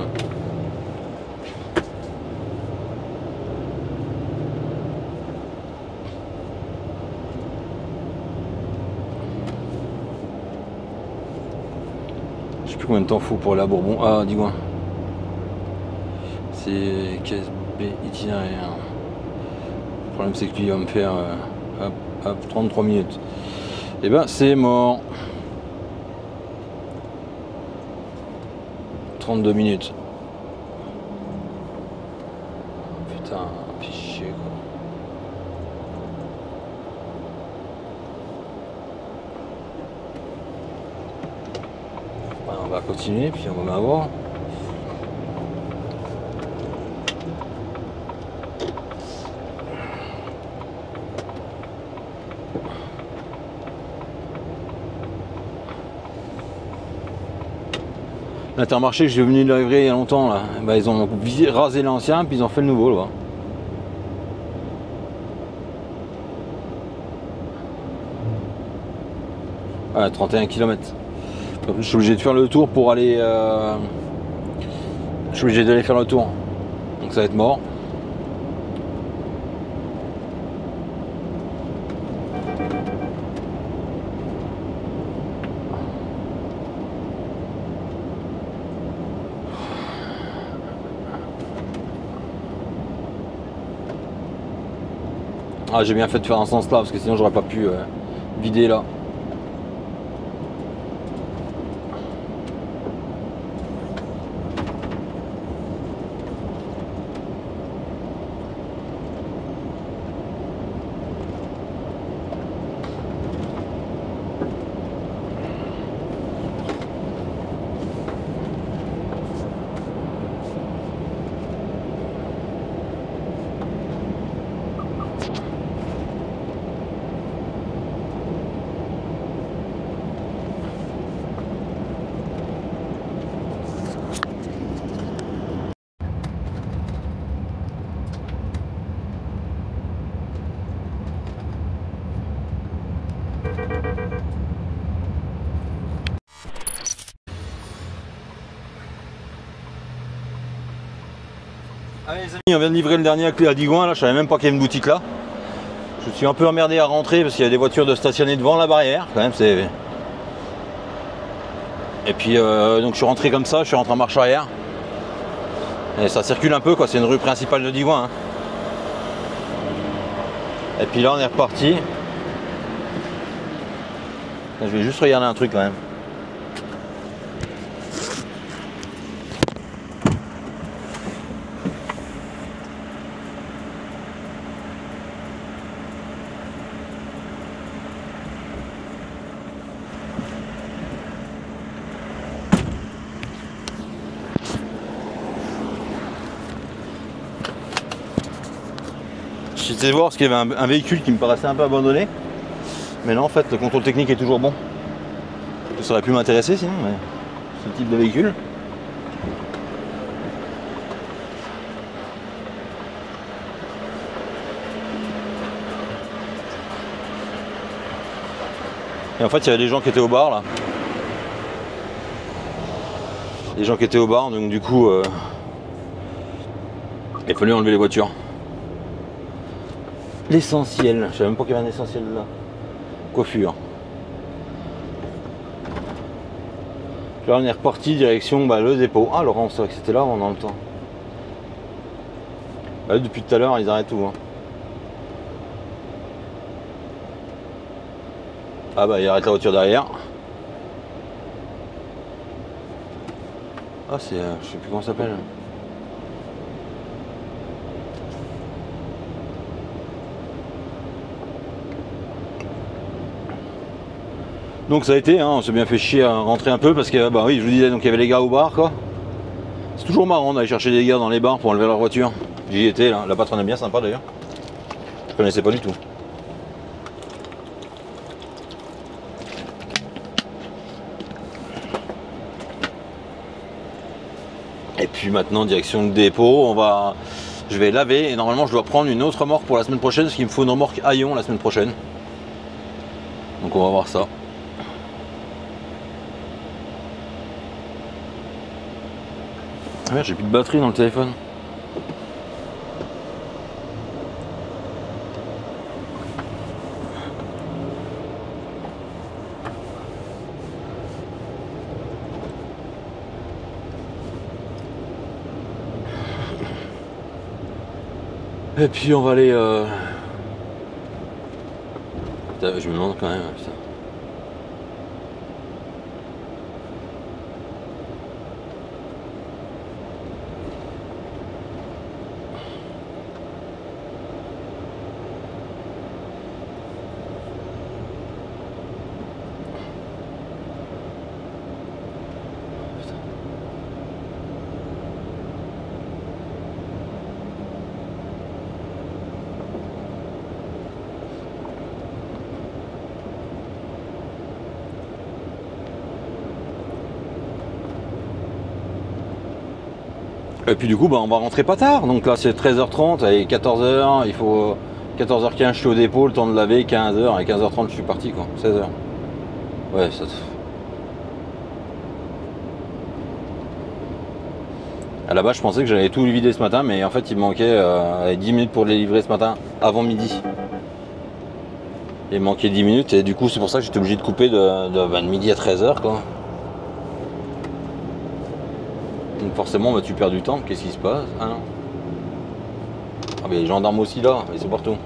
Je sais plus combien de temps faut pour aller à Bourbon. Ah, Digoin. C'est KSB itinéraire. Le problème c'est que lui va me faire hop, 33 minutes. Et ben c'est mort. 32 minutes. Putain, fichier quoi. On va continuer puis on va voir. L'Intermarché que j'ai venu de livrer il y a longtemps là, bah, ils ont rasé l'ancien puis ils ont fait le nouveau là. Ouais, 31 km. Je suis obligé de faire le tour pour aller. Je suis obligé d'aller faire le tour. Donc ça va être mort. Ah, j'ai bien fait de faire un sens là parce que sinon j'aurais pas pu vider là. Allez les amis, on vient de livrer le dernier à Digoin, là, je savais même pas qu'il y avait une boutique là. Je suis un peu emmerdé à rentrer parce qu'il y a des voitures de stationner devant la barrière quand même. Et puis donc je suis rentré comme ça, je suis rentré en marche arrière. Et ça circule un peu quoi, c'est une rue principale de Digoin. Hein. Et puis là on est reparti. Je vais juste regarder un truc quand même. J'étais voir parce qu'il y avait un véhicule qui me paraissait un peu abandonné. Mais là en fait le contrôle technique est toujours bon. Ça aurait pu m'intéresser sinon, mais ce type de véhicule. Et en fait il y avait des gens qui étaient au bar là. Des gens qui étaient au bar, donc du coup il fallait enlever les voitures. L'essentiel, je savais même pas qu'il y avait un essentiel là. Coiffure. Là on est reparti direction le dépôt. Ah Laurent, c'est vrai que c'était là avant dans le temps. Là, depuis tout à l'heure ils arrêtent tout. Hein. Ah bah il arrête la voiture derrière. Ah c'est, je sais plus comment ça s'appelle. Donc ça a été, hein, on s'est bien fait chier à rentrer un peu parce que bah oui je vous disais donc il y avait les gars au bar quoi. C'est toujours marrant d'aller chercher des gars dans les bars pour enlever leur voiture. J'y étais là, la patronne est bien sympa d'ailleurs. Je connaissais pas du tout. Et puis maintenant direction le dépôt, je vais laver et normalement je dois prendre une autre remorque pour la semaine prochaine parce qu'il me faut une remorque haillon la semaine prochaine. Donc on va voir ça. Ah merde, j'ai plus de batterie dans le téléphone. Et puis on va aller... Putain, je me demande quand même... Putain. Et puis du coup on va rentrer pas tard, donc là c'est 13h30 et 14h, il faut 14h15 je suis au dépôt, le temps de laver, 15h et 15h30 je suis parti quoi, 16h. Ouais ça... À la base je pensais que j'allais tout vider ce matin mais en fait il me manquait 10 minutes pour les livrer ce matin avant midi. Il me manquait 10 minutes et du coup c'est pour ça que j'étais obligé de couper de midi à 13h quoi. Donc forcément tu perds du temps, qu'est-ce qui se passe? Ah non. Ah mais les gendarmes aussi là, ils sont partout.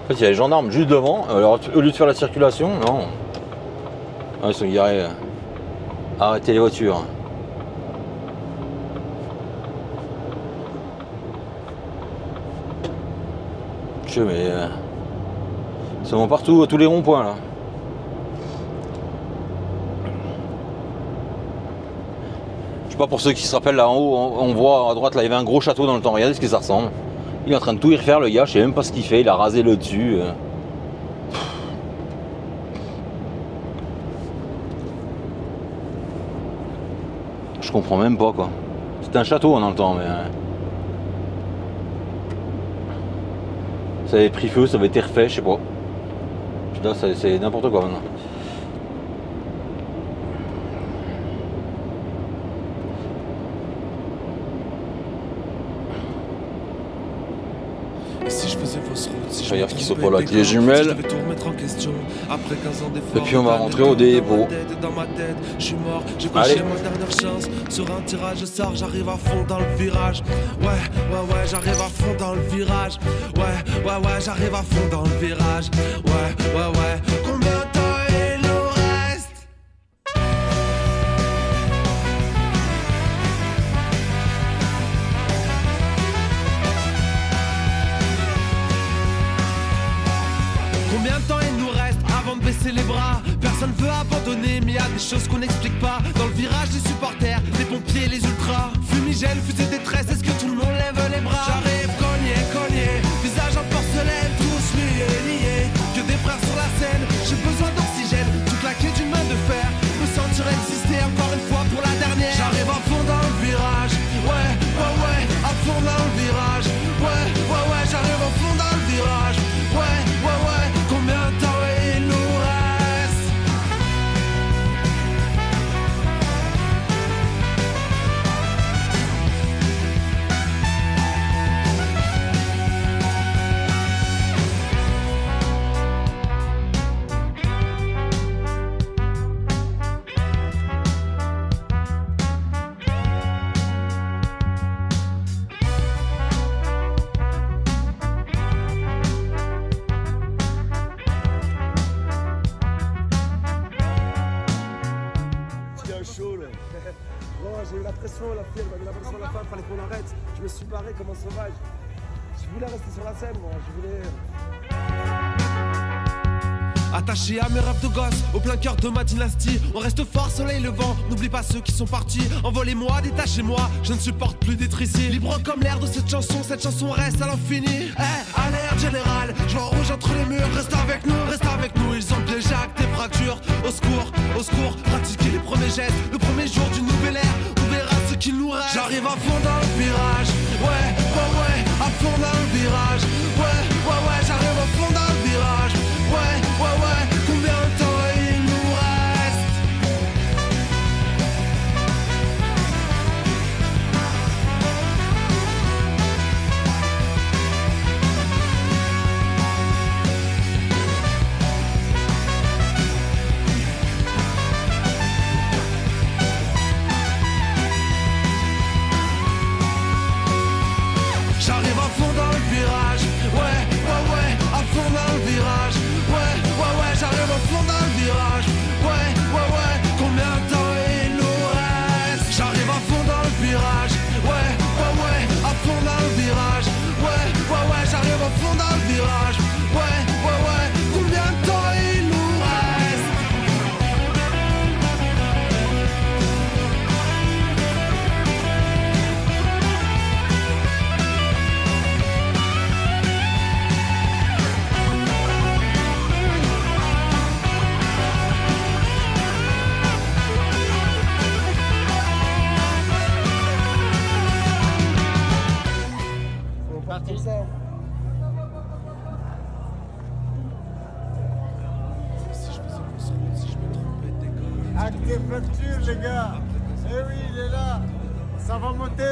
En fait, il y a les gendarmes juste devant, alors au lieu de faire la circulation, non. Ah, ils sont garés. Arrêtez les voitures. Je sais, mais. Ils sont partout, à tous les ronds-points là. Je sais pas, pour ceux qui se rappellent là en haut, on voit à droite là, il y avait un gros château dans le temps, regardez ce que ça ressemble. Il est en train de tout y refaire le gars, je sais même pas ce qu'il fait, il a rasé le dessus. je comprends même pas quoi. C'était un château dans le temps, mais ça avait pris feu, ça avait été refait, je sais pas. Là, c'est n'importe quoi maintenant. Si je faisais fausse route, si je Regarde qu'ils sont pas là avec les jumelles. je vais tout remettre en question. Après 15 ans d'efforts, Et puis on va rentrer au dépôt. dans ma tête, je suis mort, j'ai Allez. coché ma dernière chance. Sur un tirage, je sors, j'arrive à fond dans le virage. Ouais, j'arrive à fond dans le virage. Ouais, j'arrive à fond dans le virage. Ouais. Combien de temps il nous reste? Combien de temps il nous reste avant de baisser les bras? Personne veut abandonner, mais y a des choses qu'on n'explique pas. Dans le virage, les supporters, les pompiers, les ultras. Fumigène, fusée de détresse, est-ce que tout le monde lève les bras? J'arrive cogné, visage en porcelaine, tous liés. Que des frères sur la scène, j'ai besoin d'oxygène. Tout claqué d'une main de fer, me sentir exister encore une fois pour la dernière. J'arrive à fond dans le virage, ouais, à fond dans le virage. Ouais, j'arrive à fond dans le virage. Ouais, combien de temps il nous reste? J'ai eu la pression, la fille, elle m'a mis la pression à la fin, fallait qu'on arrête. Je me suis barré comme un sauvage. Je voulais rester sur la scène, moi. Je voulais. Attaché à mes rêves de gosse, au plein cœur de ma dynastie. On reste fort, soleil levant, n'oublie pas ceux qui sont partis. Envolez-moi, détachez-moi, je ne supporte plus d'être ici. Libre comme l'air de cette chanson reste à l'infini. Alerte générale, je vois rouge entre les murs. Reste avec nous, ils ont déjà acté fracture. Au secours, pratiquez les premiers gestes. Le premier jour du nouvel ère, on verra ce qu'il nous reste. J'arrive à fond dans le virage, ouais, à fond dans le virage. Ouais, j'arrive à fond dans le virage. Ouais, combien de temps il nous reste? J'arrive à fond dans le virage, ouais, à fond dans le virage. Ouais, j'arrive à fond dans le virage. Ouais, combien de temps il nous reste? J'arrive à fond dans le virage. Ouais, à fond dans le virage. Ouais, j'arrive à fond dans le virage. Ouais, combien de temps il nous reste? Parti. Acte facture, les gars. Eh oui, il est là. Ça va monter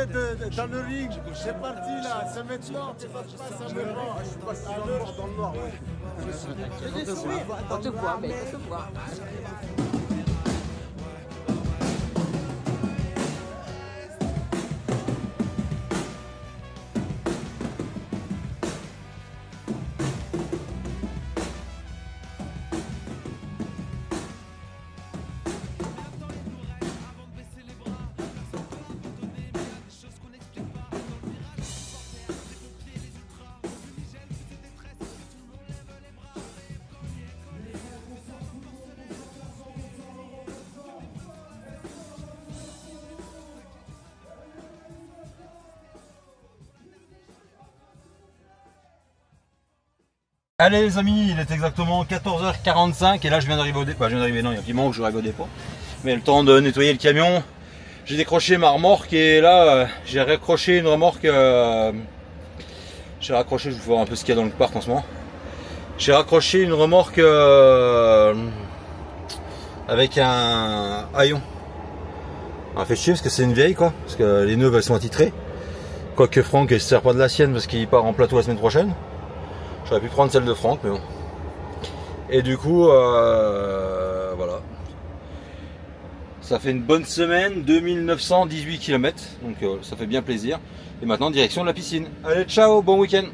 dans le ring. C'est parti là, c'est maintenant que ça se passe à l'écran. Je suis pas dans le noir. On te voit, mec, on te voit. Allez les amis, il est exactement 14h45 et là je viens d'arriver au dépôt. Enfin, je viens d'arriver, non, il y a un petit moment que je arrive au dépôt. Mais le temps de nettoyer le camion, J'ai décroché ma remorque et là j'ai raccroché une remorque. J'ai raccroché, je vais vous voir un peu ce qu'il y a dans le parc en ce moment. J'ai raccroché une remorque avec un haillon. Ça fait chier parce que c'est une vieille quoi, parce que les nœuds elles sont attitrés. Quoique Franck il se sert pas de la sienne parce qu'il part en plateau la semaine prochaine. J'aurais pu prendre celle de Franck mais bon. Et du coup voilà. Ça fait une bonne semaine, 2918 km, donc ça fait bien plaisir. Et maintenant direction de la piscine. Allez ciao, bon week-end.